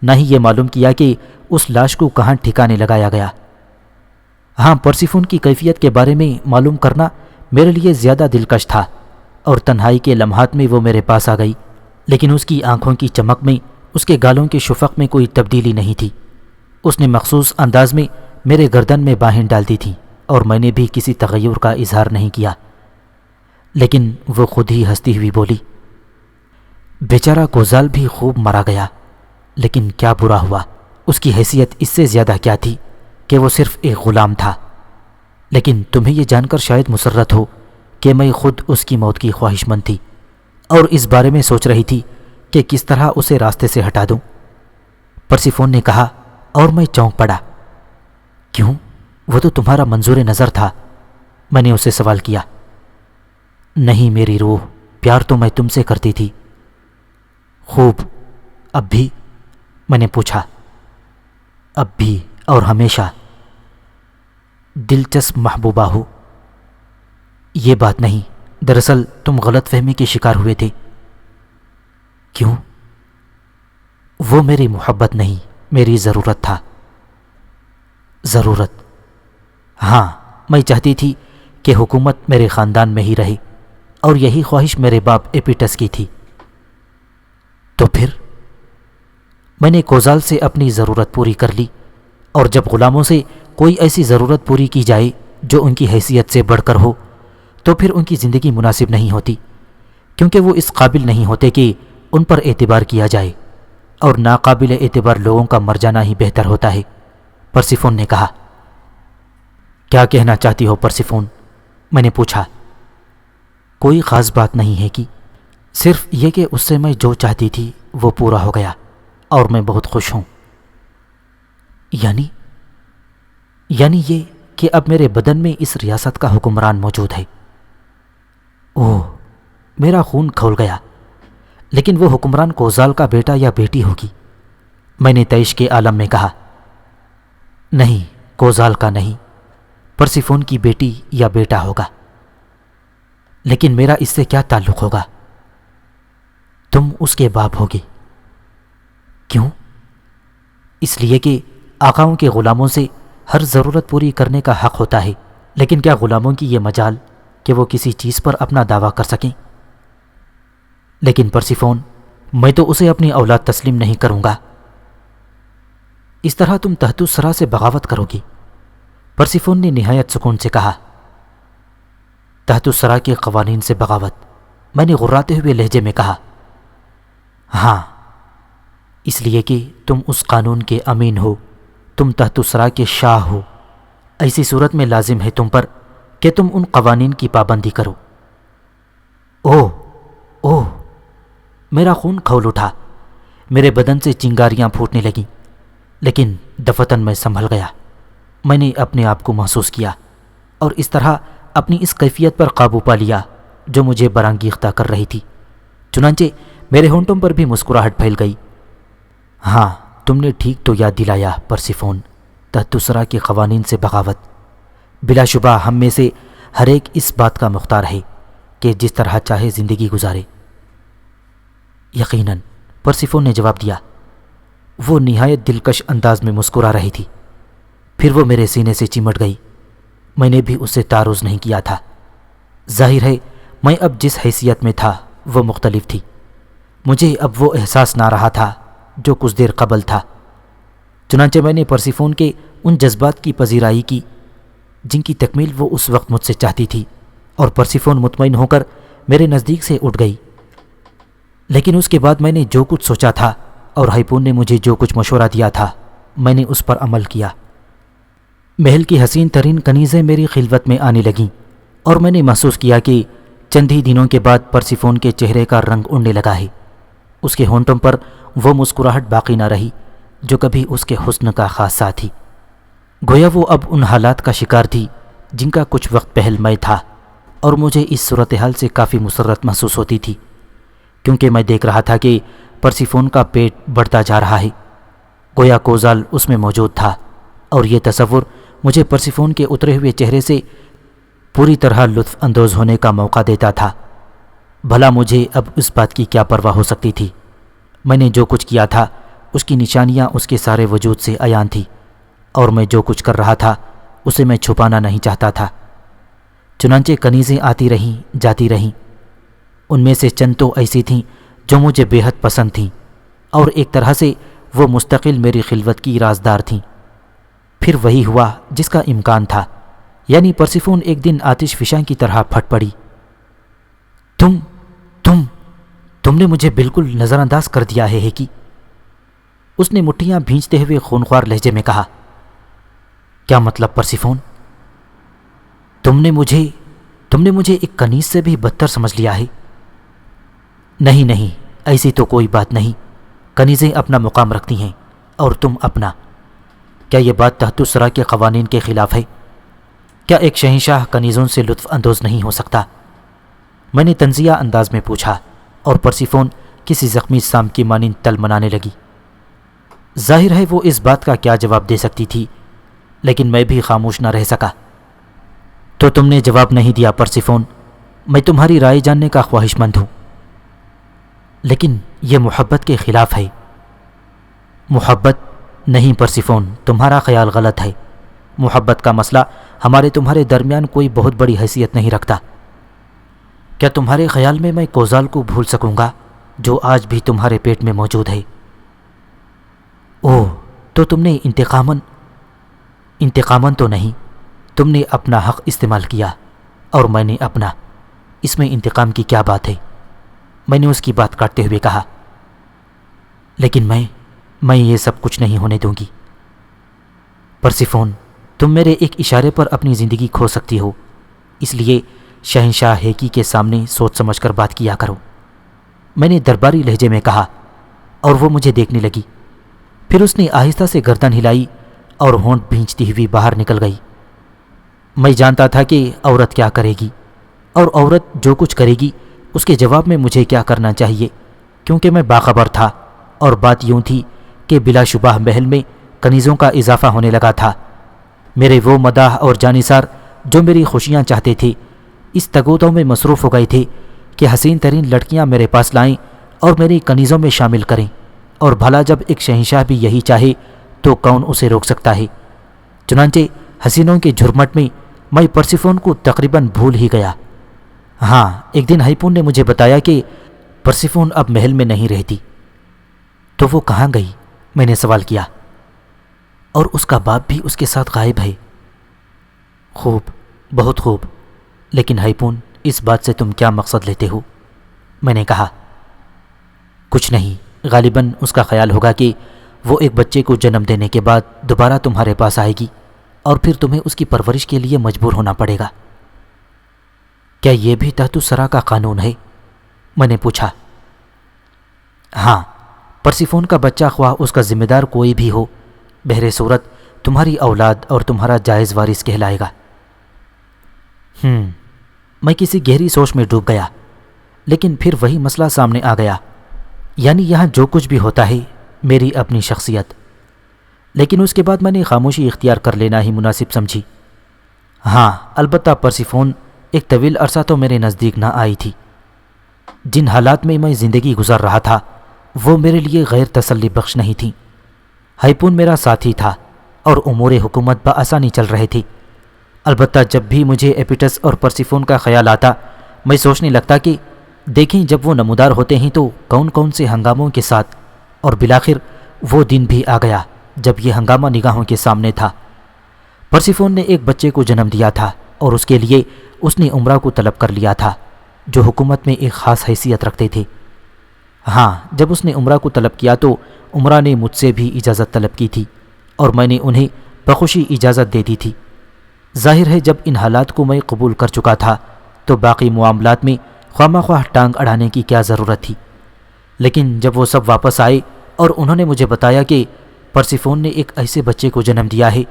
نہ ہی یہ معلوم کیا کہ اس لاش کو کہاں ٹھکانے لگایا گیا۔ ہاں، پرسیفون کی کیفیت کے بارے میں معلوم کرنا میرے لیے زیادہ دلکش تھا، اور تنہائی کے لمحات میں وہ میرے پاس آ گئی، لیکن اس کی آنکھوں کی چمک میں، اس کے گالوں کے شفق میں کوئی تبدیلی نہیں تھی۔ اس نے مخصوص انداز میں میرے گردن میں باہیں ڈال دی تھیں، اور میں نے بھی کسی تغیر کا اظہار نہیں کیا۔ لیکن وہ خود ہی ہنستی ہوئی بولی، بیچارہ کوزال بھی خوب مارا گیا، لیکن کیا برا ہوا، اس کی حیثیت اس سے زیادہ کیا تھی کہ وہ صرف ایک غلام تھا۔ لیکن تمہیں یہ جان کر شاید مسرت ہو کہ میں خود اس کی موت کی خواہش مند تھی، اور اس بارے میں سوچ رہی تھی کہ کس طرح اسے راستے سے ہٹا دوں۔ پرسیفون نے کہا، اور میں چونک پڑا۔ کیوں؟ وہ تو تمہارا منظور نظر تھا، میں نے اسے سوال کیا۔ نہیں میری روح، پیار تو میں تم سے کرتی تھی۔ خوب، اب بھی؟ میں نے پوچھا۔ اب بھی اور ہمیشہ۔ دلچسپ محبوبہ ہو۔ یہ بات نہیں، دراصل تم غلط فہمی کے شکار ہوئے تھے۔ کیوں؟ وہ میری محبت نہیں، میری ضرورت تھا۔ ضرورت؟ ہاں، میں چاہتی تھی کہ حکومت میرے خاندان میں ہی رہے، اور یہی خواہش میرے باپ ایپیٹس کی تھی۔ تو پھر میں نے کوزال سے اپنی ضرورت پوری کر لی، اور جب غلاموں سے کوئی ایسی ضرورت پوری کی جائے جو ان کی حیثیت سے بڑھ کر ہو تو پھر ان کی زندگی مناسب نہیں ہوتی، کیونکہ وہ اس قابل نہیں ہوتے کہ ان پر اعتبار کیا جائے، اور ناقابل اعتبار لوگوں کا مر جانا ہی بہتر ہوتا ہے، پرسیفون نے کہا۔ کیا کہنا چاہتی ہو پرسیفون؟ میں نے پوچھا۔ کوئی خاص بات نہیں ہے کہ صرف یہ کہ اس سے میں جو چاہتی تھی وہ پورا ہو گیا، اور میں بہت خوش ہوں۔ یعنی یہ کہ اب میرے بدن میں اس ریاست کا حکمران موجود ہے۔ اوہ، میرا خون کھول گیا۔ لیکن وہ حکمران کوزال کا بیٹا یا بیٹی ہوگی، میں نے طیش کے عالم میں کہا۔ نہیں، کوزال کا نہیں، پرسیفون کی بیٹی یا بیٹا ہوگا۔ لیکن میرا اس سے کیا تعلق ہوگا؟ تم اس کے باپ ہوگے۔ کیوں؟ اس لیے کہ آقاؤں کے غلاموں سے ہر ضرورت پوری کرنے کا حق ہوتا ہے، لیکن کیا غلاموں کی یہ مجال کہ وہ کسی چیز پر اپنا دعویٰ کر سکیں؟ لیکن پرسیفون، میں تو اسے اپنی اولاد تسلیم نہیں کروں گا۔ اس طرح تم تحت الثری سے بغاوت کرو گی؟ پرسیفون نے نہایت سکون سے کہا۔ تحت الثری کے قوانین سے بغاوت؟ میں نے غراتے ہوئے لہجے میں کہا۔ ہاں، اس لیے کہ تم اس قانون کے امین ہو، تم تحت الثری کے شاہ ہو۔ ایسی صورت میں لازم ہے تم پر کہ تم ان قوانین کی پابندی کرو۔ اوہ اوہ، میرا خون کھول اٹھا، میرے بدن سے چنگاریاں پھوٹنے لگیں، لیکن دفتن میں سنبھل گیا۔ میں نے اپنے آپ کو محسوس کیا اور اس طرح اپنی اس کیفیت پر قابو پا لیا جو مجھے برانگیختہ کر رہی تھی۔ چنانچہ میرے ہونٹوں پر بھی مسکراہٹ پھیل گئی۔ ہاں، تم نے ٹھیک تو یاد دلایا پرسیفون، تحت الثری کے قوانین سے بغاوت۔ بلا شبہ ہم میں سے ہر ایک اس بات کا مختار ہے کہ جس طرح چاہے زندگی گزارے۔ یقیناً، پرسیفون نے جواب دیا۔ وہ نہایت دلکش انداز میں مسکرا رہی تھی، پھر وہ میرے سینے سے چمٹ گئی۔ میں نے بھی اس سے تعارض نہیں کیا تھا۔ ظاہر ہے میں اب جس حیثیت میں تھا وہ مختلف تھی۔ مجھے اب وہ احساس نہ رہا تھا جو کچھ دیر قبل تھا۔ چنانچہ میں نے پرسیفون کے ان جذبات کی پذیرائی کی جن کی تکمیل وہ اس وقت مجھ سے چاہتی تھی، اور پرسیفون مطمئن ہو کر میرے نزدیک سے اٹھ گئی۔ لیکن اس کے بعد میں نے جو کچھ سوچا تھا اور ہائپون نے مجھے جو کچھ مشورہ دیا تھا، میں نے اس پر عمل کیا۔ محل کی حسین ترین کنیزیں میری خلوت میں آنے لگیں، اور میں نے محسوس کیا کہ چند ہی دنوں کے بعد پرسیفون کے چہرے کا رنگ اڑنے لگا ہے۔ اس کے ہونٹوں پر وہ مسکراہٹ باقی نہ رہی جو کبھی اس کے حسن کا خاصہ تھی۔ گویا وہ اب ان حالات کا شکار تھی جن کا کچھ وقت پہل میں تھا، اور مجھے اس صورتحال سے کافی مسرت محسوس ہوتی تھی، کیونکہ میں دیکھ رہا تھا کہ پرسیفون کا پیٹ بڑھتا جا رہا ہے۔ گویا کوزال اس میں موجود تھا، اور یہ تصور مجھے پرسیفون کے اترے ہوئے چہرے سے پوری طرح لطف اندوز ہونے کا موقع دیتا تھا۔ بھلا مجھے اب اس بات کی کیا پرواہ ہو سکتی تھی؟ میں نے جو کچھ کیا تھا اس کی نشانیاں اس کے سارے وجود سے عیان تھی، اور میں جو کچھ کر رہا تھا اسے میں چھپانا نہیں چاہتا تھا۔ چنانچہ کنیزیں آتی رہیں جاتی رہیں۔ ان میں سے چند تو ایسی تھیں جو مجھے بے حد پسند تھیں، اور ایک طرح سے وہ مستقل میری خلوت کی رازدار تھیں۔ پھر وہی ہوا جس کا امکان تھا، یعنی پرسیفون ایک دن آتش فشاں کی طرح پھٹ پڑی۔ تم نے مجھے بالکل نظر انداز کر دیا ہے کہ اس نے مٹھیاں بھینچتے ہوئے خونخوار لہجے میں کہا۔ کیا مطلب پرسیفون؟ تم نے مجھے ایک کنیز سے بھی بدتر سمجھ لیا ہے؟ نہیں، ایسی تو کوئی بات نہیں۔ کنیزیں اپنا مقام رکھتی ہیں اور تم اپنا۔ کیا یہ بات تحت الثری کے قوانین کے خلاف ہے؟ کیا ایک شہنشاہ کنیزوں سے لطف اندوز نہیں ہو سکتا؟ میں نے طنزیہ انداز میں پوچھا، اور پرسیفون کسی زخمی سام کی مانند تل منانے لگی۔ ظاہر ہے وہ اس بات کا کیا جواب دے سکتی تھی، لیکن میں بھی خاموش نہ رہ سکا۔ تو تم نے جواب نہیں دیا پرسیفون، میں تمہاری رائے جاننے کا خواہش مند ہوں۔ لیکن یہ محبت کے خلاف ہے۔ محبت نہیں پرسیفون، تمہارا خیال غلط ہے۔ محبت کا مسئلہ ہمارے تمہارے درمیان کوئی بہت بڑی حیثیت نہیں رکھتا۔ کیا تمہارے خیال میں کوزال کو بھول سکوں گا جو آج بھی تمہارے پیٹ میں موجود ہے؟ اوہ، تو تم نے انتقاماً تو نہیں، تم نے اپنا حق استعمال کیا اور میں نے اپنا۔ اس میں انتقام کی کیا بات ہے؟ میں نے اس کی بات کاٹتے ہوئے کہا۔ لیکن میں یہ سب کچھ نہیں ہونے دوں گی پرسیفون۔ تم میرے ایک اشارے پر اپنی زندگی کھو سکتی ہو، اس لیے شہنشاہ ہیکی کے سامنے سوچ سمجھ کر بات کیا کرو، میں نے درباری لہجے میں کہا، اور وہ مجھے دیکھنے لگی۔ پھر اس نے آہستہ سے گردن ہلائی اور ہونٹ بھینچتی ہوئی باہر نکل گئی۔ میں جانتا تھا کہ عورت کیا کرے گی، اور عورت جو کچھ کرے گی اس کے جواب میں مجھے کیا کرنا چاہیے، کیونکہ میں باخبر تھا، اور بات یوں تھی کہ بلا شبہ محل میں کنیزوں کا اضافہ ہونے لگا تھا۔ میرے وہ مداح اور جانثار جو میری خوشیاں چاہتے تھے اس تگودوں میں مصروف ہو گئے تھے کہ حسین ترین لڑکیاں میرے پاس لائیں اور میری کنیزوں میں شامل کریں، اور بھلا جب ایک شہنشاہ بھی یہی چاہے تو کون اسے روک سکتا ہے؟ چنانچہ حسینوں کے جھرمٹ میں پرسیفون کو تقریباً بھول ہی گیا۔ ہاں، ایک دن ہائپون نے مجھے بتایا کہ پرسیفون اب محل میں نہیں رہتی۔ تو وہ کہاں گئی؟ میں نے سوال کیا۔ اور اس کا باپ بھی اس کے ساتھ غائب ہے۔ خوب، بہت خوب، لیکن ہائپون اس بات سے تم کیا مقصد لیتے ہو؟ میں نے کہا۔ کچھ نہیں، غالباً اس کا خیال ہوگا کہ وہ ایک بچے کو جنم دینے کے بعد دوبارہ تمہارے پاس آئے گی اور پھر تمہیں اس کی پرورش کے لیے مجبور ہونا پڑے گا۔ کیا یہ بھی تحت الثری کا قانون ہے؟ میں نے پوچھا۔ ہاں، پرسیفون کا بچہ خواہ اس کا ذمہ دار کوئی بھی ہو، بہر صورت تمہاری اولاد اور تمہارا جائز وارث کہلائے گا۔ میں کسی گہری سوچ میں ڈوب گیا، لیکن پھر وہی مسئلہ سامنے آ گیا، یعنی یہاں جو کچھ بھی ہوتا ہے میری اپنی شخصیت۔ لیکن اس کے بعد میں نے خاموشی اختیار کر لینا ہی مناسب سمجھی۔ ہاں، البتہ پرسیفون ایک طویل عرصہ تو میرے نزدیک نہ آئی تھی۔ جن حالات میں زندگی گزار رہا تھا وہ میرے لیے غیر تسلی بخش نہیں تھیں۔ ہائپون میرا ساتھی تھا اور امور حکومت بآسانی چل رہے تھے۔ البتہ جب بھی مجھے ایپیٹس اور پرسیفون کا خیال آتا، میں سوچنے لگتا کہ دیکھیں جب وہ نمودار ہوتے ہیں تو کون کون سے ہنگاموں کے ساتھ، اور بالآخر وہ دن بھی آ گیا جب یہ ہنگامہ نگاہوں کے سامنے تھا۔ پرسیفون نے ایک بچے کو جنم دیا تھا اور اس کے لیے اس نے عمرہ کو طلب کر لیا تھا، جو حکومت میں ایک خاص حیثیت رکھتے تھے۔ ہاں، جب اس نے عمرہ کو طلب کیا تو عمرہ نے مجھ سے بھی اجازت طلب کی تھی اور میں نے انہیں بخوشی اجازت دے دی تھی۔ ظاہر ہے جب ان حالات کو میں قبول کر چکا تھا تو باقی معاملات میں خواہ مخواہ ٹانگ اڑانے کی کیا ضرورت تھی۔ لیکن جب وہ سب واپس آئے اور انہوں نے مجھے بتایا کہ پرسیفون نے ایک ایسے بچے کو جنم دیا ہے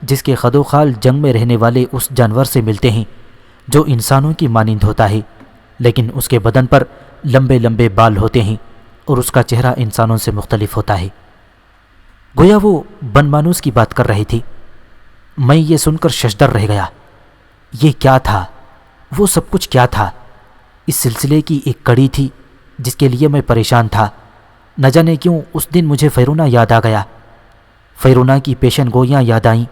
جس کے خد و خال جنگ میں رہنے والے اس جانور سے ملتے ہیں جو انسانوں کی مانند ہوتا ہے، لیکن اس کے بدن پر لمبے لمبے بال ہوتے ہیں اور اس کا چہرہ انسانوں سے مختلف ہوتا ہے، گویا وہ بن مانوس کی بات کر رہے تھے۔ میں یہ سن کر ششدر رہ گیا۔ یہ کیا تھا؟ وہ سب کچھ کیا تھا؟ اس سلسلے کی ایک کڑی تھی جس کے لیے میں پریشان تھا۔ نہ جانے کیوں اس دن مجھے فیرونا یاد آ گیا، فیرونا کی پیشن گوئیاں یاد آئیں،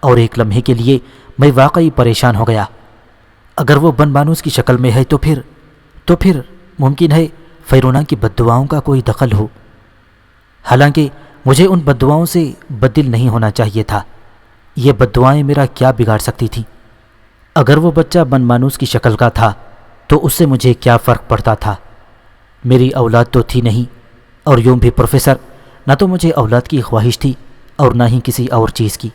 اور ایک لمحے کے لیے میں واقعی پریشان ہو گیا۔ اگر وہ بن مانوس کی شکل میں ہے تو پھر ممکن ہے فیرونا کی بددعاؤں کا کوئی دخل ہو۔ حالانکہ مجھے ان بددعاؤں سے بددل نہیں ہونا چاہیے تھا۔ یہ بددعائیں میرا کیا بگاڑ سکتی تھیں؟ اگر وہ بچہ بن مانوس کی شکل کا تھا تو اس سے مجھے کیا فرق پڑتا تھا؟ میری اولاد تو تھی نہیں، اور یوں بھی پروفیسر، نہ تو مجھے اولاد کی خواہش تھی اور نہ ہی کسی اور چیز کی۔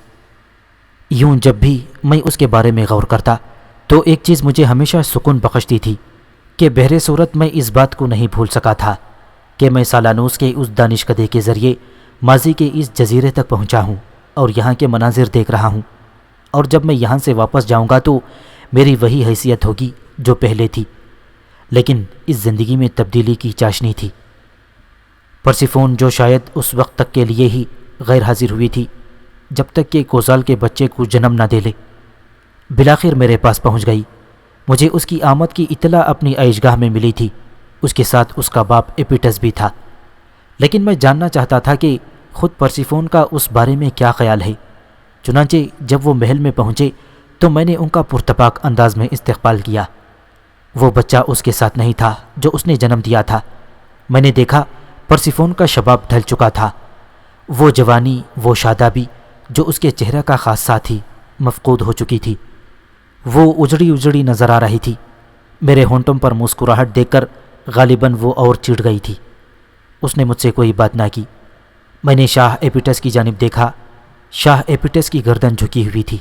یوں جب بھی میں اس کے بارے میں غور کرتا تو ایک چیز مجھے ہمیشہ سکون بخشتی تھی کہ بہر صورت میں اس بات کو نہیں بھول سکا تھا کہ میں سالانوس کے اس دانشکدے کے ذریعے ماضی کے اس جزیرے تک پہنچا ہوں اور یہاں کے مناظر دیکھ رہا ہوں، اور جب میں یہاں سے واپس جاؤں گا تو میری وہی حیثیت ہوگی جو پہلے تھی، لیکن اس زندگی میں تبدیلی کی چاشنی تھی۔ پرسیفون جو شاید اس وقت تک کے لیے ہی غیر حاضر ہوئی تھی جب تک کہ کوزال کے بچے کو جنم نہ دے لے، بالآخر میرے پاس پہنچ گئی۔ مجھے اس کی آمد کی اطلاع اپنی عیشگاہ میں ملی تھی، اس کے ساتھ اس کا باپ ایپیٹس بھی تھا، لیکن میں جاننا چاہتا تھا کہ خود پرسیفون کا اس بارے میں کیا خیال ہے۔ چنانچہ جب وہ محل میں پہنچے تو میں نے ان کا پرتپاک انداز میں استقبال کیا۔ وہ بچہ اس کے ساتھ نہیں تھا جو اس نے جنم دیا تھا۔ میں نے دیکھا پرسیفون کا شباب ڈھل چکا تھا، وہ جوانی، وہ شادابی جو اس کے چہرے کا خاصہ تھی مفقود ہو چکی تھی، وہ اجڑی اجڑی نظر آ رہی تھی۔ میرے ہونٹوں پر مسکراہٹ دیکھ کر غالباً وہ اور چڑ گئی تھی۔ اس نے مجھ سے کوئی بات نہ کی۔ میں نے شاہ ایپیٹس کی جانب دیکھا۔ شاہ ایپیٹس کی گردن جھکی ہوئی تھی۔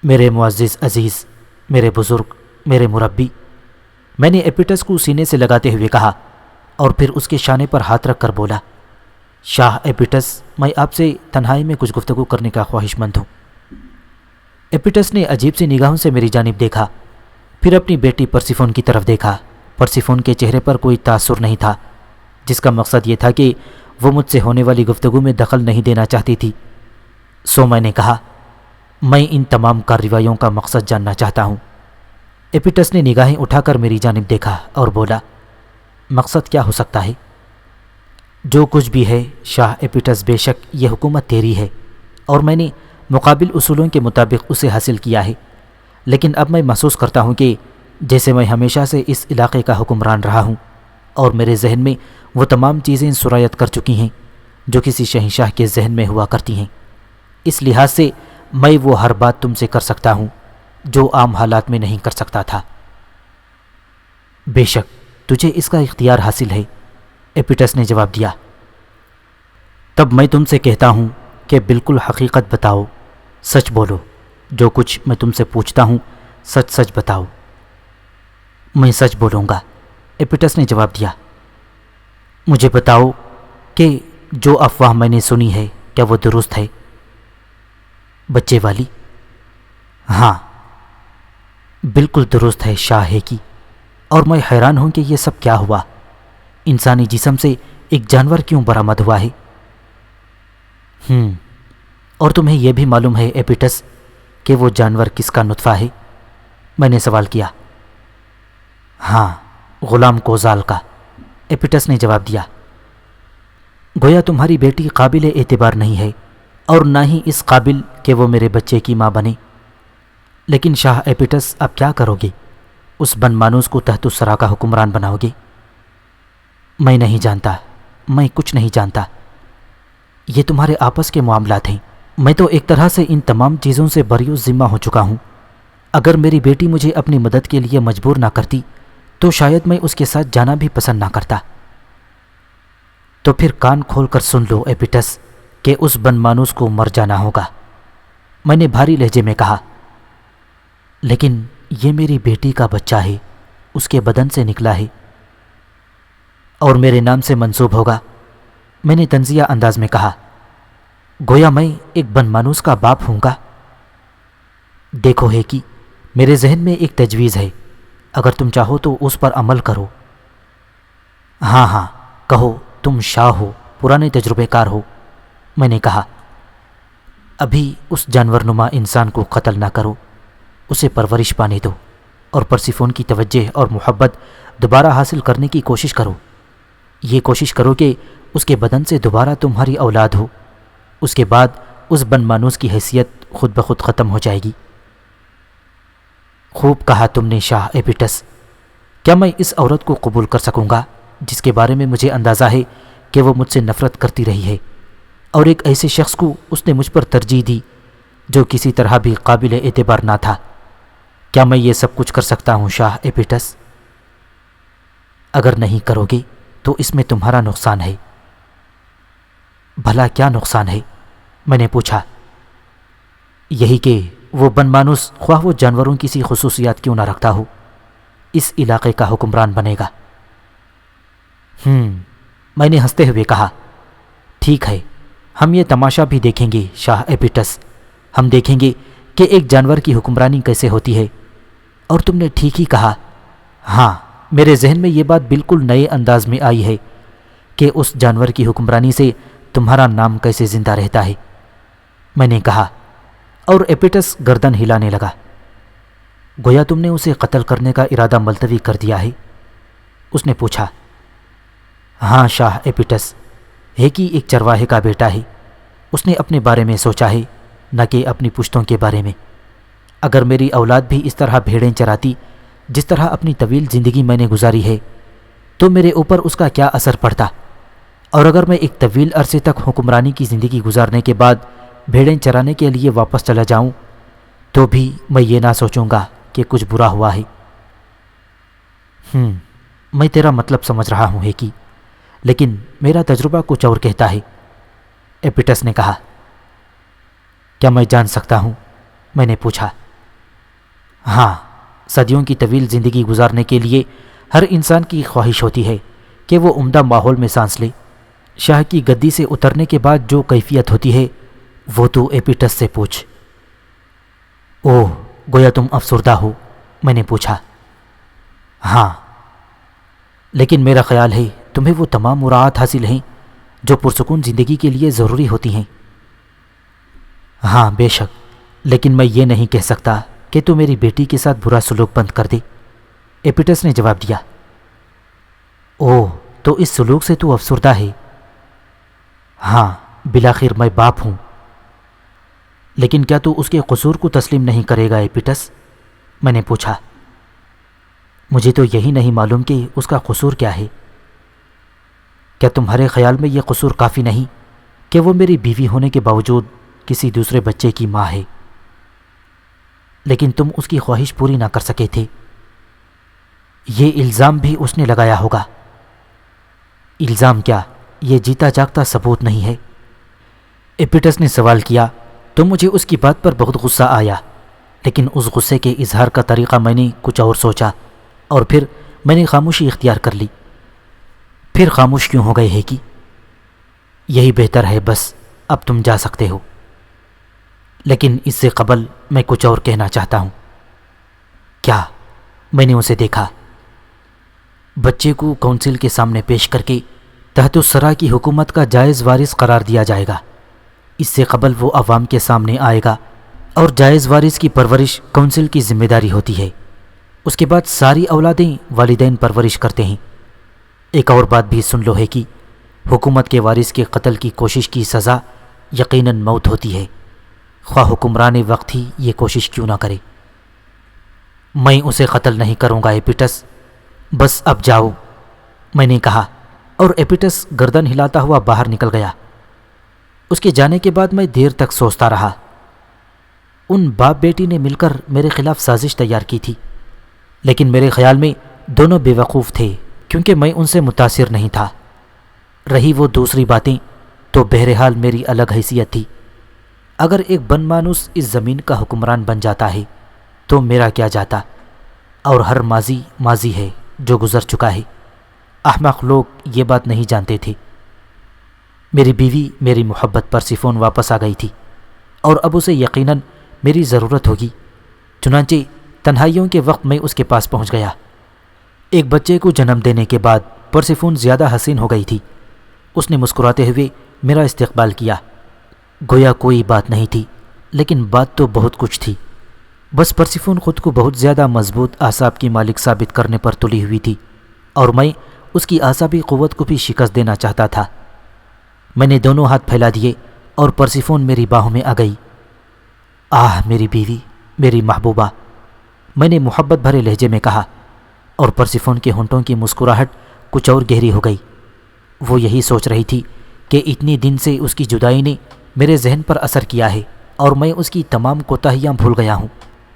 میرے معزز عزیز، میرے بزرگ، میرے مربی، میں نے ایپیٹس کو سینے سے لگاتے ہوئے کہا، اور پھر اس کے شانے پر ہاتھ رکھ کر بولا، شاہ ایپیٹس، میں آپ سے تنہائی میں کچھ گفتگو کرنے کا خواہش مند ہوں۔ ایپیٹس نے عجیب سی نگاہوں سے میری جانب دیکھا، پھر اپنی بیٹی پرسیفون کی طرف دیکھا۔ پرسیفون کے چہرے پر کوئی تاثر نہیں تھا، جس کا مقصد یہ تھا کہ وہ مجھ سے ہونے والی گفتگو میں دخل نہیں دینا چاہتی تھی۔ سو میں نے کہا، میں ان تمام کارروائیوں کا مقصد جاننا چاہتا ہوں۔ ایپیٹس نے نگاہیں اٹھا کر میری جانب دیکھا اور بولا، مقصد کیا ہو سکتا ہے؟ جو کچھ بھی ہے شاہ ایپیٹس، بے شک یہ حکومت تیری ہے، اور میں نے مقابل اصولوں کے مطابق اسے حاصل کیا ہے، لیکن اب میں محسوس کرتا ہوں کہ جیسے میں ہمیشہ سے اس علاقے کا حکمران رہا ہوں اور میرے ذہن میں وہ تمام چیزیں سرایت کر چکی ہیں جو کسی شہنشاہ کے ذہن میں ہوا کرتی ہیں۔ اس لحاظ سے میں وہ ہر بات تم سے کر سکتا ہوں جو عام حالات میں نہیں کر سکتا تھا۔ بے شک تجھے اس کا اختیار حاصل ہے، ایپیٹس نے جواب دیا۔ تب میں تم سے کہتا ہوں کہ بالکل حقیقت بتاؤ، سچ بولو، جو کچھ میں تم سے پوچھتا ہوں سچ سچ بتاؤ۔ میں سچ بولوں گا، ایپیٹس نے جواب دیا۔ مجھے بتاؤ کہ جو افواہ میں نے سنی ہے کیا وہ درست ہے؟ بچے والی: ہاں بالکل درست ہے شاہ ہے کی، اور میں حیران ہوں کہ یہ سب کیا ہوا، انسانی جسم سے ایک جانور کیوں برآمد ہوا ہے؟ اور تمہیں یہ بھی معلوم ہے ایپیٹس کہ وہ جانور کس کا نطفہ ہے؟ میں نے سوال کیا۔ ہاں، غلام کوزال کا، ایپیٹس نے جواب دیا۔ گویا تمہاری بیٹی قابل اعتبار نہیں ہے اور نہ ہی اس قابل کہ وہ میرے بچے کی ماں بنے۔ لیکن شاہ ایپیٹس اب کیا کرو گے؟ اس بن مانوس کو تحت الثری کا حکمران بناؤ گے؟ میں نہیں جانتا، میں کچھ نہیں جانتا، یہ تمہارے آپس کے معاملات ہیں۔ میں تو ایک طرح سے ان تمام چیزوں سے بری ذمہ ہو چکا ہوں۔ اگر میری بیٹی مجھے اپنی مدد کے لیے مجبور نہ کرتی تو شاید میں اس کے ساتھ جانا بھی پسند نہ کرتا۔ تو پھر کان کھول کر سن لو ایپیٹس کہ اس بن مانوس کو مر جانا ہوگا، میں نے بھاری لہجے میں کہا۔ لیکن یہ میری بیٹی کا بچہ ہے، اس کے بدن سے نکلا ہے اور میرے نام سے منسوب ہوگا، میں نے طنزیہ انداز میں کہا۔ گویا میں ایک بن مانوس کا باپ ہوں گا؟ دیکھو ہے کہ میرے ذہن میں ایک تجویز ہے، اگر تم چاہو تو اس پر عمل کرو۔ ہاں ہاں کہو، تم شاہ ہو، پرانے تجربے کار ہو، میں نے کہا۔ ابھی اس جانور نما انسان کو قتل نہ کرو، اسے پرورش پانے دو اور پرسیفون کی توجہ اور محبت دوبارہ حاصل کرنے کی کوشش کرو۔ یہ کوشش کرو کہ اس کے بدن سے دوبارہ تمہاری اولاد ہو، اس کے بعد اس بن مانوس کی حیثیت خود بخود ختم ہو جائے گی۔ خوب کہا تم نے شاہ ایپیٹس، کیا میں اس عورت کو قبول کر سکوں گا جس کے بارے میں مجھے اندازہ ہے کہ وہ مجھ سے نفرت کرتی رہی ہے، اور ایک ایسے شخص کو اس نے مجھ پر ترجیح دی جو کسی طرح بھی قابل اعتبار نہ تھا؟ کیا میں یہ سب کچھ کر سکتا ہوں شاہ ایپیٹس؟ اگر نہیں کرو گے تو اس میں تمہارا نقصان ہے۔ بھلا کیا نقصان ہے؟ میں نے پوچھا۔ یہی کہ وہ بن مانوس خواہ وہ جانوروں کی سی خصوصیات کیوں نہ رکھتا ہو، اس علاقے کا حکمران بنے گا۔ میں نے ہنستے ہوئے کہا، ٹھیک ہے، ہم یہ تماشا بھی دیکھیں گے شاہ ایپیٹس، ہم دیکھیں گے کہ ایک جانور کی حکمرانی کیسے ہوتی ہے۔ اور تم نے ٹھیک ہی کہا، ہاں میرے ذہن میں یہ بات بالکل نئے انداز میں آئی ہے کہ اس جانور کی حکمرانی سے تمہارا نام کیسے زندہ رہتا ہے، میں نے کہا، اور ایپیٹس گردن ہلانے لگا۔ گویا تم نے اسے قتل کرنے کا ارادہ ملتوی کر دیا ہے؟ اس نے پوچھا۔ ہاں شاہ ایپیٹس، ہیکی ایک چرواہے کا بیٹا ہے، اس نے اپنے بارے میں سوچا ہے نہ کہ اپنی پشتوں کے بارے میں۔ اگر میری اولاد بھی اس طرح بھیڑیں چراتی جس طرح اپنی طویل زندگی میں نے گزاری ہے تو میرے اوپر اس کا کیا اثر پڑتا، اور اگر میں ایک طویل عرصے تک حکمرانی کی زندگی گزارنے کے بعد بھیڑیں چرانے کے لیے واپس چلا جاؤں تو بھی میں یہ نہ سوچوں گا کہ کچھ برا ہوا ہے۔ میں تیرا مطلب سمجھ رہا ہوں ہیکی، لیکن میرا تجربہ کچھ اور کہتا ہے، ایپیٹس نے کہا۔ کیا میں جان سکتا ہوں؟ میں نے پوچھا۔ ہاں، صدیوں کی طویل زندگی گزارنے کے لیے ہر انسان کی خواہش ہوتی ہے کہ وہ عمدہ ماحول میں سانس لے۔ شاہ کی گدی سے اترنے کے بعد جو کیفیت ہوتی ہے وہ تو ایپیٹس سے پوچھ۔ اوہ، گویا تم افسردہ ہو؟ میں نے پوچھا۔ ہاں، لیکن میرا خیال ہے تمہیں وہ تمام مراعات حاصل ہیں جو پرسکون زندگی کے لیے ضروری ہوتی ہیں۔ ہاں بے شک، لیکن میں یہ نہیں کہہ سکتا کہ تو میری بیٹی کے ساتھ برا سلوک بند کر دے، ایپیٹس نے جواب دیا۔ اوہ، تو اس سلوک سے تو افسردہ ہے؟ ہاں، بالآخر میں باپ ہوں۔ لیکن کیا تو اس کے قصور کو تسلیم نہیں کرے گا ایپیٹس؟ میں نے پوچھا۔ مجھے تو یہی نہیں معلوم کہ اس کا قصور کیا ہے۔ کیا تمہارے خیال میں یہ قصور کافی نہیں کہ وہ میری بیوی ہونے کے باوجود کسی دوسرے بچے کی ماں ہے؟ لیکن تم اس کی خواہش پوری نہ کر سکے تھے۔ یہ الزام بھی اس نے لگایا ہوگا۔ الزام کیا، یہ جیتا جاگتا ثبوت نہیں ہے؟ ایپیٹس نے سوال کیا تو مجھے اس کی بات پر بہت غصہ آیا، لیکن اس غصے کے اظہار کا طریقہ میں نے کچھ اور سوچا، اور پھر میں نے خاموشی اختیار کر لی۔ پھر خاموش کیوں ہو گئے ہے کہ یہی بہتر ہے، بس اب تم جا سکتے ہو۔ لیکن اس سے قبل میں کچھ اور کہنا چاہتا ہوں۔ کیا؟ میں نے اسے دیکھا۔ بچے کو کونسل کے سامنے پیش کر کے تحت الثری کی حکومت کا جائز وارث قرار دیا جائے گا۔ اس سے قبل وہ عوام کے سامنے آئے گا، اور جائز وارث کی پرورش کونسل کی ذمہ داری ہوتی ہے۔ اس کے بعد ساری اولادیں والدین پرورش کرتے ہیں۔ ایک اور بات بھی سن لو ہے کہ حکومت کے وارث کے قتل کی کوشش کی سزا یقیناً موت ہوتی ہے، خواہ حکمران وقت ہی یہ کوشش کیوں نہ کرے۔ میں اسے قتل نہیں کروں گا ایپیٹس، بس اب جاؤ، میں نے کہا، اور ایپیٹس گردن ہلاتا ہوا باہر نکل گیا۔ اس کے جانے کے بعد میں دیر تک سوچتا رہا۔ ان باپ بیٹی نے مل کر میرے خلاف سازش تیار کی تھی، لیکن میرے خیال میں دونوں بے وقوف تھے، کیونکہ میں ان سے متاثر نہیں تھا۔ رہی وہ دوسری باتیں تو بہرحال میری الگ حیثیت تھی۔ اگر ایک بن مانوس اس زمین کا حکمران بن جاتا ہے تو میرا کیا جاتا، اور ہر ماضی ماضی ہے جو گزر چکا ہے۔ احمق لوگ یہ بات نہیں جانتے تھے۔ میری بیوی میری محبت پرسیفون واپس آ گئی تھی، اور اب اسے یقیناً میری ضرورت ہوگی۔ چنانچہ تنہائیوں کے وقت میں اس کے پاس پہنچ گیا۔ ایک بچے کو جنم دینے کے بعد پرسیفون زیادہ حسین ہو گئی تھی۔ اس نے مسکراتے ہوئے میرا استقبال کیا، گویا کوئی بات نہیں تھی، لیکن بات تو بہت کچھ تھی۔ بس پرسیفون خود کو بہت زیادہ مضبوط اعصاب کی مالک ثابت کرنے پر تلی ہوئی تھی، اور میں اس کی اعصابی قوت کو بھی شکست دینا چاہتا تھا۔ میں نے دونوں ہاتھ پھیلا دیے اور پرسیفون میری باہوں میں آ گئی۔ آہ میری بیوی، میری محبوبہ، میں نے محبت بھرے لہجے میں کہا، اور پرسیفون کے ہونٹوں کی مسکراہٹ کچھ اور گہری ہو گئی۔ وہ یہی سوچ رہی تھی کہ اتنی دن سے اس کی جدائی نے میرے ذہن پر اثر کیا ہے، اور میں اس کی تمام کوتاہیاں بھول گیا ہوں۔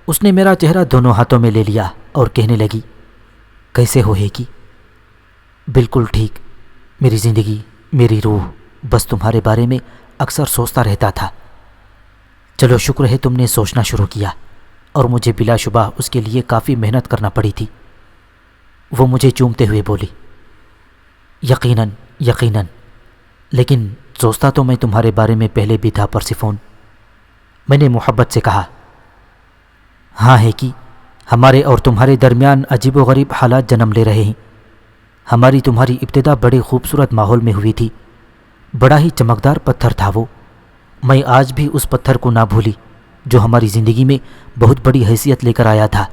اس نے میرا چہرہ دونوں ہاتھوں میں لے لیا اور کہنے لگی، کیسے ہو ہے کہ؟ بالکل ٹھیک، میری زندگی، میری روح، بس تمہارے بارے میں اکثر سوچتا رہتا تھا۔ چلو شکر ہے تم نے سوچنا شروع کیا، اور مجھے بلا شبہ اس کے لیے کافی محنت کرنا پڑی تھی۔ وہ مجھے چومتے ہوئے بولی، یقیناً یقیناً، لیکن سوچتا تو میں تمہارے بارے میں پہلے بھی تھا پرسیفون۔ میں نے محبت سے کہا، ہاں ہے کہ ہمارے اور تمہارے درمیان عجیب و غریب حالات جنم لے رہے ہیں۔ ہماری تمہاری ابتدا بڑے خوبصورت ماحول میں ہوئی تھی، بڑا ہی چمکدار پتھر تھا وہ۔ میں آج بھی اس پتھر کو نہ بھولی جو ہماری زندگی میں بہت بڑی حیثیت لے کر آیا تھا،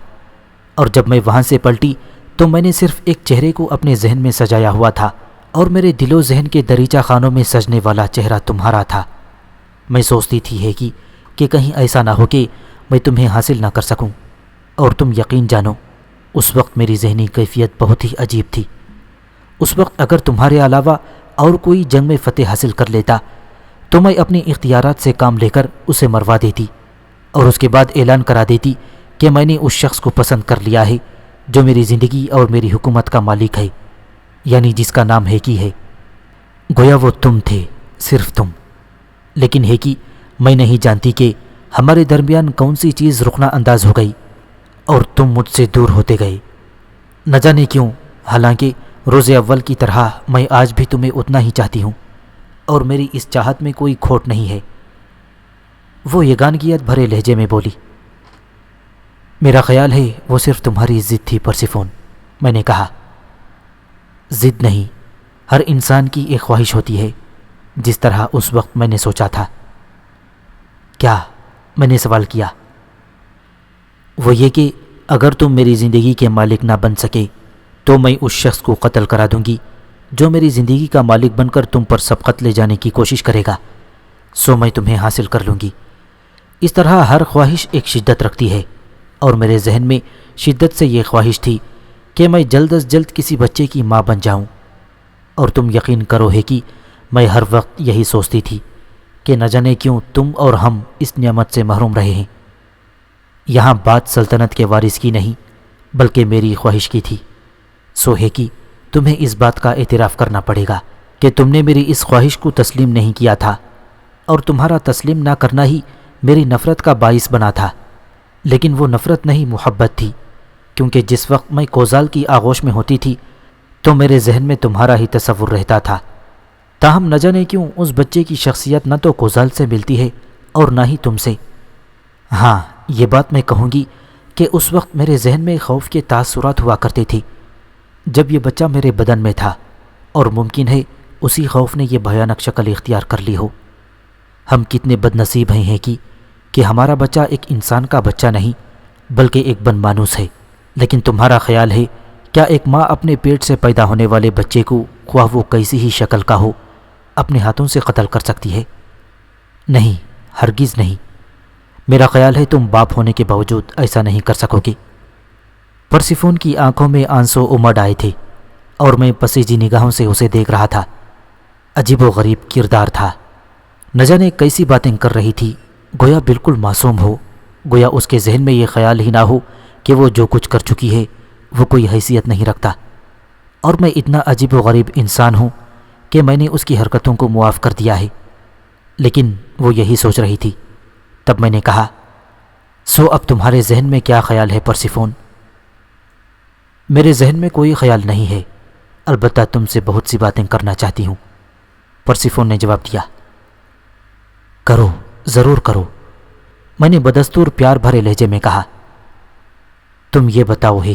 اور جب میں وہاں سے پلٹی تو میں نے صرف ایک چہرے کو اپنے ذہن میں سجایا ہوا تھا، اور میرے دل و ذہن کے دریچہ خانوں میں سجنے والا چہرہ تمہارا تھا۔ میں سوچتی تھی ہے کہ کہیں ایسا نہ ہو کہ میں تمہیں حاصل نہ کر سکوں، اور تم یقین جانو اس وقت میری ذہنی کیفیت بہت ہی عجیب تھی۔ اس وقت اگر تمہارے علاوہ اور کوئی جنگ میں فتح حاصل کر لیتا تو میں اپنے اختیارات سے کام لے کر اسے مروا دیتی، اور اس کے بعد اعلان کرا دیتی کہ میں نے اس شخص کو پسند کر لیا ہے جو میری زندگی اور میری حکومت کا مالک ہے، یعنی جس کا نام ہیکی ہے۔ گویا وہ تم تھے، صرف تم۔ لیکن ہیکی، میں نہیں جانتی کہ ہمارے درمیان کون سی چیز رخنہ انداز ہو گئی اور تم مجھ سے دور ہوتے گئے، نہ جانے کیوں، حالانکہ روز اول کی طرح میں آج بھی تمہیں اتنا ہی چاہتی ہوں، اور میری اس چاہت میں کوئی کھوٹ نہیں ہے۔ وہ یگانگیت بھرے لہجے میں بولی، میرا خیال ہے وہ صرف تمہاری ضد تھی پرسیفون۔ میں نے کہا، ضد نہیں، ہر انسان کی ایک خواہش ہوتی ہے، جس طرح اس وقت میں نے سوچا تھا۔ کیا؟ میں نے سوال کیا۔ وہ یہ کہ اگر تم میری زندگی کے مالک نہ بن سکے تو میں اس شخص کو قتل کرا دوں گی جو میری زندگی کا مالک بن کر تم پر سبقت لے جانے کی کوشش کرے گا، سو میں تمہیں حاصل کر لوں گی۔ اس طرح ہر خواہش ایک شدت رکھتی ہے، اور میرے ذہن میں شدت سے یہ خواہش تھی کہ میں جلد از جلد کسی بچے کی ماں بن جاؤں، اور تم یقین کرو ہے کہ میں ہر وقت یہی سوچتی تھی کہ نہ جانے کیوں تم اور ہم اس نعمت سے محروم رہے ہیں۔ یہاں بات سلطنت کے وارث کی نہیں بلکہ میری خواہش کی تھی۔ سو ہے کہ تمہیں اس بات کا اعتراف کرنا پڑے گا کہ تم نے میری اس خواہش کو تسلیم نہیں کیا تھا، اور تمہارا تسلیم نہ کرنا ہی میری نفرت کا باعث بنا تھا۔ لیکن وہ نفرت نہیں، محبت تھی، کیونکہ جس وقت میں کوزال کی آغوش میں ہوتی تھی تو میرے ذہن میں تمہارا ہی تصور رہتا تھا۔ تاہم نہ جانے کیوں اس بچے کی شخصیت نہ تو کوزال سے ملتی ہے اور نہ ہی تم سے۔ ہاں، یہ بات میں کہوں گی کہ اس وقت میرے ذہن میں خوف کے تاثرات ہوا کرتے تھے جب یہ بچہ میرے بدن میں تھا، اور ممکن ہے اسی خوف نے یہ بھیانک شکل اختیار کر لی ہو۔ ہم کتنے بد نصیب ہیں کہ ہمارا بچہ ایک انسان کا بچہ نہیں بلکہ ایک بن مانوس ہے۔ لیکن تمہارا خیال ہے کیا ایک ماں اپنے پیٹ سے پیدا ہونے والے بچے کو، خواہ وہ کیسی ہی شکل کا ہو، اپنے ہاتھوں سے قتل کر سکتی ہے؟ نہیں، ہرگز نہیں۔ میرا خیال ہے تم باپ ہونے کے باوجود ایسا نہیں کر سکو گے۔ پرسیفون کی آنکھوں میں آنسو امڈ آئے تھے، اور میں پسیجی نگاہوں سے اسے دیکھ رہا تھا۔ عجیب و غریب کردار تھا، نہ جانے کیسی باتیں کر رہی تھی، گویا بالکل معصوم ہو، گویا اس کے ذہن میں یہ خیال ہی نہ ہو کہ وہ جو کچھ کر چکی ہے وہ کوئی حیثیت نہیں رکھتا، اور میں اتنا عجیب و غریب انسان ہوں کہ میں نے اس کی حرکتوں کو معاف کر دیا ہے۔ لیکن وہ یہی سوچ رہی تھی۔ تب میں نے کہا، سو اب تمہارے ذہن میں کیا خیال ہے پرسیفون؟ میرے ذہن میں کوئی خیال نہیں ہے، البتہ تم سے بہت سی باتیں کرنا چاہتی ہوں، پرسیفون نے جواب دیا۔ کرو، ضرور کرو، میں نے بدستور پیار بھرے لہجے میں کہا۔ تم یہ بتاؤ ہے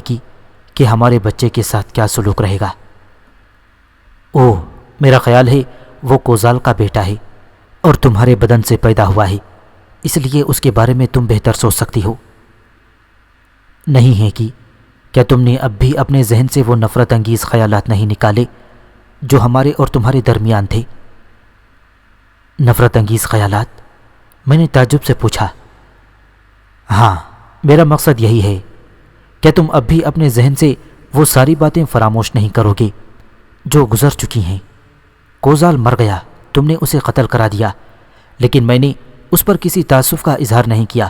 کہ ہمارے بچے کے ساتھ کیا سلوک رہے گا؟ اوہ، میرا خیال ہے وہ کوزال کا بیٹا ہے اور تمہارے بدن سے پیدا ہوا ہے، اس لیے اس کے بارے میں تم بہتر سوچ سکتی ہو۔ نہیں ہے کہ کیا تم نے اب بھی اپنے ذہن سے وہ نفرت انگیز خیالات نہیں نکالے جو ہمارے اور تمہارے درمیان تھے؟ نفرت انگیز خیالات؟ میں نے تعجب سے پوچھا۔ ہاں، میرا مقصد یہی ہے۔ کیا تم اب بھی اپنے ذہن سے وہ ساری باتیں فراموش نہیں کرو گے جو گزر چکی ہیں؟ کوزال مر گیا، تم نے اسے قتل کرا دیا، لیکن میں نے اس پر کسی تعصب کا اظہار نہیں کیا،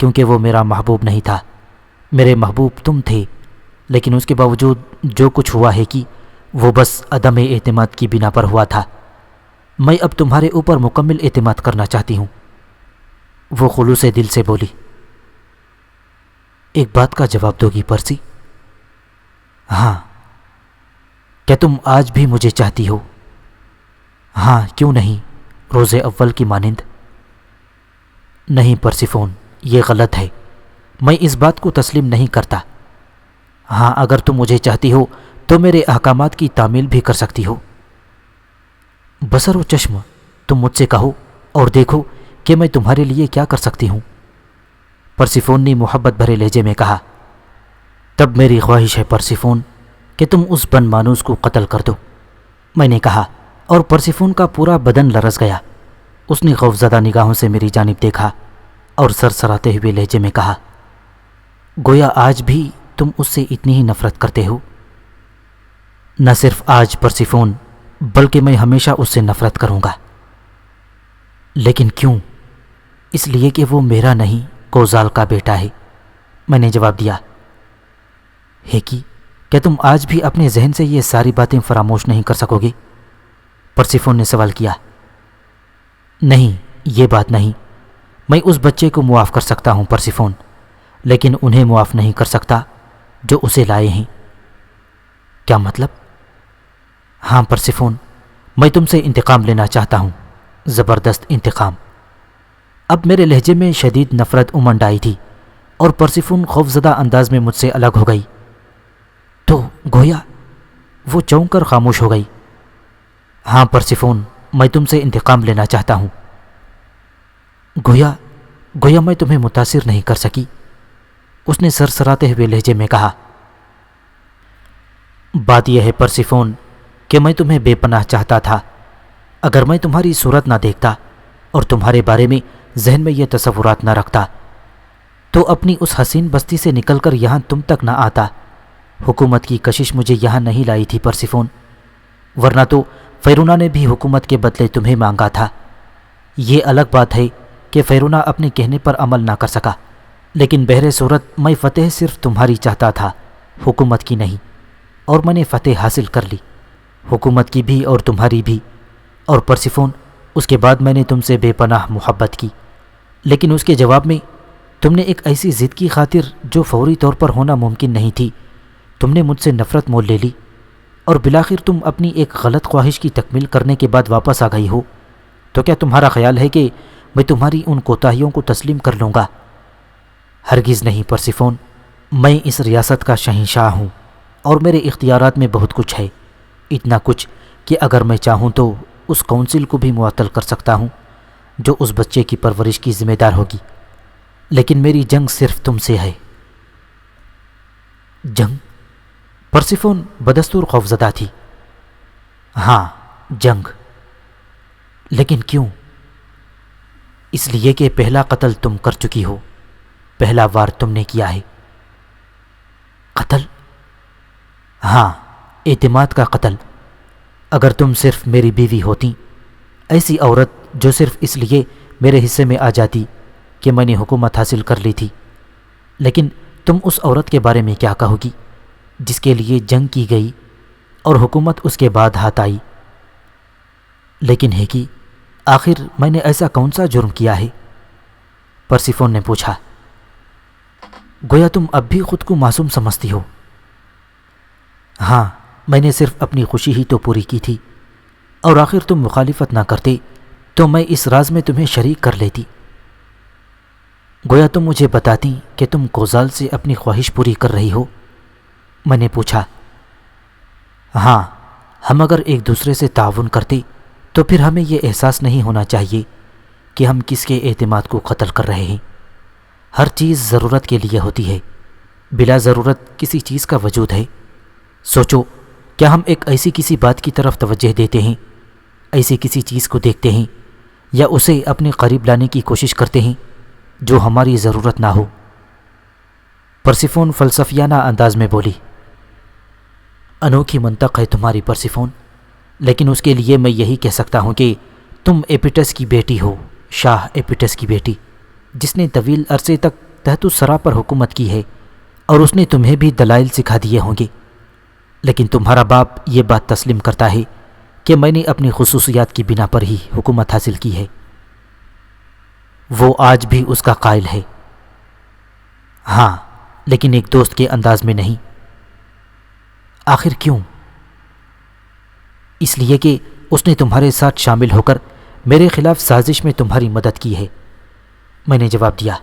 کیونکہ وہ میرا محبوب نہیں تھا۔ میرے محبوب تم تھے، لیکن اس کے باوجود جو کچھ ہوا ہے کہ وہ بس عدم اعتماد کی بنا پر ہوا تھا۔ میں اب تمہارے اوپر مکمل اعتماد کرنا چاہتی ہوں، وہ خلوص دل سے بولی۔ ایک بات کا جواب دو گی پرسی؟ ہاں۔ کیا تم آج بھی مجھے چاہتی ہو؟ ہاں، کیوں نہیں، روز اول کی مانند۔ نہیں پرسیفون، یہ غلط ہے، میں اس بات کو تسلیم نہیں کرتا۔ ہاں، اگر تم مجھے چاہتی ہو تو میرے احکامات کی تعمیل بھی کر سکتی ہو۔ بصر و چشم، تم مجھ سے کہو اور دیکھو کہ میں تمہارے لیے کیا کر سکتی ہوں، پرسیفون نے محبت بھرے لہجے میں کہا۔ تب میری خواہش ہے پرسیفون کہ تم اس بن مانوس کو قتل کر دو، میں نے کہا، اور پرسیفون کا پورا بدن لرز گیا۔ اس نے خوفزدہ نگاہوں سے میری جانب دیکھا اور سرسراتے ہوئے لہجے میں کہا، گویا آج بھی تم اس سے اتنی ہی نفرت کرتے ہو؟ نہ صرف آج پرسیفون، بلکہ میں ہمیشہ اس سے نفرت کروں گا۔ لیکن کیوں؟ اس لیے کہ وہ میرا نہیں، کوزال کا بیٹا ہے، میں نے جواب دیا۔ ہے کہ کیا تم آج بھی اپنے ذہن سے یہ ساری باتیں فراموش نہیں کر سکو گے؟ پرسیفون نے سوال کیا۔ نہیں، یہ بات نہیں، میں اس بچے کو معاف کر سکتا ہوں پرسیفون، لیکن انہیں معاف نہیں کر سکتا جو اسے لائے ہیں۔ کیا مطلب؟ ہاں پرسیفون، میں تم سے انتقام لینا چاہتا ہوں، زبردست انتقام۔ اب میرے لہجے میں شدید نفرت امنڈ آئی تھی، اور پرسیفون خوفزدہ انداز میں مجھ سے الگ ہو گئی۔ تو گویا وہ چونک کر خاموش ہو گئی۔ ہاں پرسیفون، میں تم سے انتقام لینا چاہتا ہوں۔ گویا میں تمہیں متاثر نہیں کر سکی، اس نے سرسراتے ہوئے لہجے میں کہا۔ بات یہ ہے پرسیفون کہ میں تمہیں بے پناہ چاہتا تھا۔ اگر میں تمہاری صورت نہ دیکھتا اور تمہارے بارے میں ذہن میں یہ تصورات نہ رکھتا تو اپنی اس حسین بستی سے نکل کر یہاں تم تک نہ آتا۔ حکومت کی کشش مجھے یہاں نہیں لائی تھی پرسیفون، ورنہ تو فیرونا نے بھی حکومت کے بدلے تمہیں مانگا تھا۔ یہ الگ بات ہے کہ فیرونا اپنے کہنے پر عمل نہ کر سکا، لیکن بہر صورت میں فتح صرف تمہاری چاہتا تھا، حکومت کی نہیں، اور میں نے فتح حاصل کر لی، حکومت کی بھی اور تمہاری بھی۔ اور پرسیفون، اس کے بعد میں نے تم سے بے پناہ محبت کی، لیکن اس کے جواب میں تم نے ایک ایسی ضد کی خاطر جو فوری طور پر ہونا ممکن نہیں تھی، تم نے مجھ سے نفرت مول لے لی، اور بالآخر تم اپنی ایک غلط خواہش کی تکمیل کرنے کے بعد واپس آ گئی ہو۔ تو کیا تمہارا خیال ہے کہ میں تمہاری ان کوتاہیوں کو تسلیم کر لوں گا؟ ہرگز نہیں پرسیفون، میں اس ریاست کا شہنشاہ ہوں اور میرے اختیارات میں بہت کچھ ہے، اتنا کچھ کہ اگر میں چاہوں تو اس کونسل کو بھی معطل کر سکتا ہوں جو اس بچے کی پرورش کی ذمہ دار ہوگی، لیکن میری جنگ صرف تم سے ہے۔ جنگ؟ پرسیفون بدستور خوفزدہ تھی۔ ہاں، جنگ۔ لیکن کیوں؟ اس لیے کہ پہلا قتل تم کر چکی ہو، پہلا وار تم نے کیا ہے۔ قتل؟ ہاں، اعتماد کا قتل۔ اگر تم صرف میری بیوی ہوتی، ایسی عورت جو صرف اس لیے میرے حصے میں آ جاتی کہ میں نے حکومت حاصل کر لی تھی، لیکن تم اس عورت کے بارے میں کیا کہو گی جس کے لیے جنگ کی گئی اور حکومت اس کے بعد ہاتھ آئی؟ لیکن ہے کہ آخر میں نے ایسا کون سا جرم کیا ہے؟ پرسیفون نے پوچھا۔ گویا تم اب بھی خود کو معصوم سمجھتی ہو۔ ہاں، میں نے صرف اپنی خوشی ہی تو پوری کی تھی، اور آخر تم مخالفت نہ کرتے تو میں اس راز میں تمہیں شریک کر لیتی۔ گویا تم مجھے بتاتی کہ تم کوزال سے اپنی خواہش پوری کر رہی ہو۔ میں نے پوچھا۔ ہاں، ہم اگر ایک دوسرے سے تعاون کرتے تو پھر ہمیں یہ احساس نہیں ہونا چاہیے کہ ہم کس کے اعتماد کو قتل کر رہے ہیں۔ ہر چیز ضرورت کے لیے ہوتی ہے، بلا ضرورت کسی چیز کا وجود ہے۔ سوچو، کیا ہم ایک ایسی کسی بات کی طرف توجہ دیتے ہیں، ایسی کسی چیز کو دیکھتے ہیں یا اسے اپنے قریب لانے کی کوشش کرتے ہیں جو ہماری ضرورت نہ ہو؟ پرسیفون فلسفیانہ انداز میں بولی۔ انوکھی منطق ہے تمہاری پرسیفون، لیکن اس کے لیے میں یہی کہہ سکتا ہوں کہ تم ایپیٹس کی بیٹی ہو، شاہ ایپیٹس کی بیٹی، جس نے طویل عرصے تک تحت الثری پر حکومت کی ہے، اور اس نے تمہیں بھی دلائل سکھا دیے ہوں گے، لیکن تمہارا باپ یہ بات تسلیم کرتا ہے کہ میں نے اپنی خصوصیات کی بنا پر ہی حکومت حاصل کی ہے۔ وہ آج بھی اس کا قائل ہے۔ ہاں، لیکن ایک دوست کے انداز میں نہیں۔ آخر کیوں؟ اس لیے کہ اس نے تمہارے ساتھ شامل ہو کر میرے خلاف سازش میں تمہاری مدد کی ہے، میں نے جواب دیا۔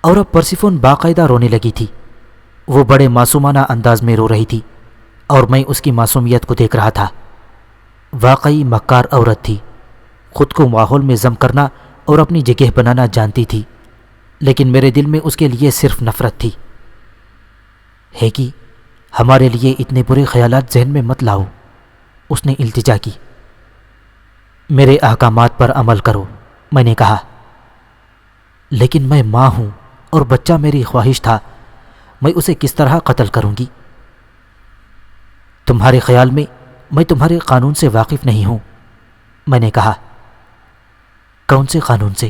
اور اب پرسیفون باقاعدہ رونے لگی تھی۔ وہ بڑے معصومانہ انداز میں رو رہی تھی اور میں اس کی معصومیت کو دیکھ رہا تھا۔ واقعی مکار عورت تھی، خود کو ماحول میں ضم کرنا اور اپنی جگہ بنانا جانتی تھی، لیکن میرے دل میں اس کے لیے صرف نفرت تھی۔ ہے کہ ہمارے لیے اتنے برے خیالات ذہن میں مت لاؤ، اس نے التجا کی۔ میرے احکامات پر عمل کرو، میں نے کہا۔ لیکن میں ماں ہوں اور بچہ میری خواہش تھا، میں اسے کس طرح قتل کروں گی؟ تمہارے خیال میں تمہارے قانون سے واقف نہیں ہوں، میں نے کہا۔ کون سے قانون سے؟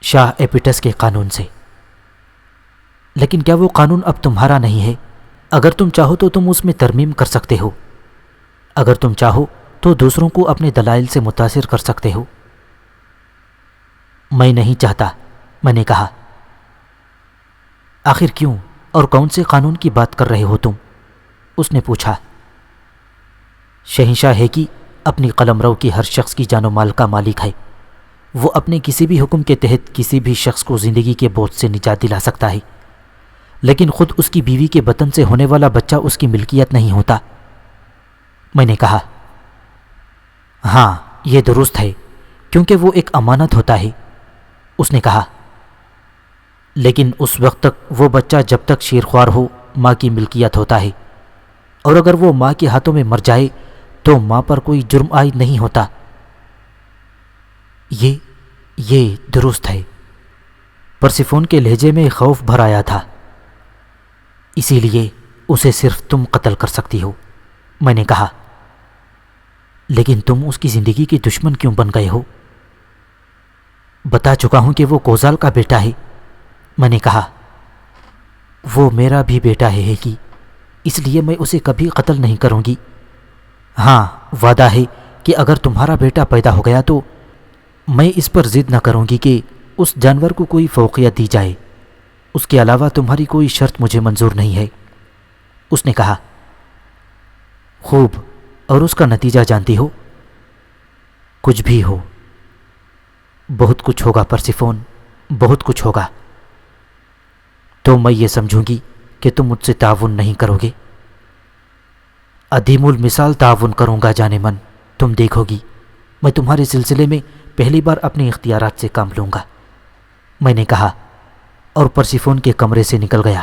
شاہ ایپیٹس کے قانون سے۔ لیکن کیا وہ قانون اب تمہارا نہیں ہے؟ اگر تم چاہو تو تم اس میں ترمیم کر سکتے ہو، اگر تم چاہو تو دوسروں کو اپنے دلائل سے متاثر کر سکتے ہو۔ میں نہیں چاہتا، میں نے کہا۔ آخر کیوں اور کون سے قانون کی بات کر رہے ہو تم؟ اس نے پوچھا۔ شہنشاہ ہے کہ اپنی قلمرو کی ہر شخص کی جان و مال کا مالک ہے، وہ اپنے کسی بھی حکم کے تحت کسی بھی شخص کو زندگی کے بوجھ سے نجات دلا سکتا ہے، لیکن خود اس کی بیوی کے بطن سے ہونے والا بچہ اس کی ملکیت نہیں ہوتا، میں نے کہا۔ ہاں، یہ درست ہے، کیونکہ وہ ایک امانت ہوتا ہے، اس نے کہا۔ لیکن اس وقت تک وہ بچہ جب تک شیرخوار ہو ماں کی ملکیت ہوتا ہے، اور اگر وہ ماں کے ہاتھوں میں مر جائے تو ماں پر کوئی جرم عائد نہیں ہوتا۔ یہ درست ہے۔ پرسیفون کے لہجے میں خوف بھر آیا تھا۔ اسی لیے اسے صرف تم قتل کر سکتی ہو، میں نے کہا۔ لیکن تم اس کی زندگی کی دشمن کیوں بن گئے ہو؟ بتا چکا ہوں کہ وہ کوزال کا بیٹا ہے، میں نے کہا۔ وہ میرا بھی بیٹا ہے کہ اس لیے میں اسے کبھی قتل نہیں کروں گی۔ ہاں، وعدہ ہے کہ اگر تمہارا بیٹا پیدا ہو گیا تو میں اس پر ضد نہ کروں گی کہ اس جانور کو کوئی فوقیت دی جائے۔ اس کے علاوہ تمہاری کوئی شرط مجھے منظور نہیں ہے، اس نے کہا۔ خوب، اور اس کا نتیجہ جانتی ہو؟ کچھ بھی ہو، بہت کچھ ہوگا پرسیفون، بہت کچھ ہوگا۔ تو میں یہ سمجھوں گی کہ تم مجھ سے تعاون نہیں کرو گے؟ عدیم المثال تعاون کروں گا جانے من، تم دیکھو گی۔ میں تمہارے سلسلے میں پہلی بار اپنے اختیارات سے کام لوں گا، میں نے کہا، اور پرسیفون کے کمرے سے نکل گیا۔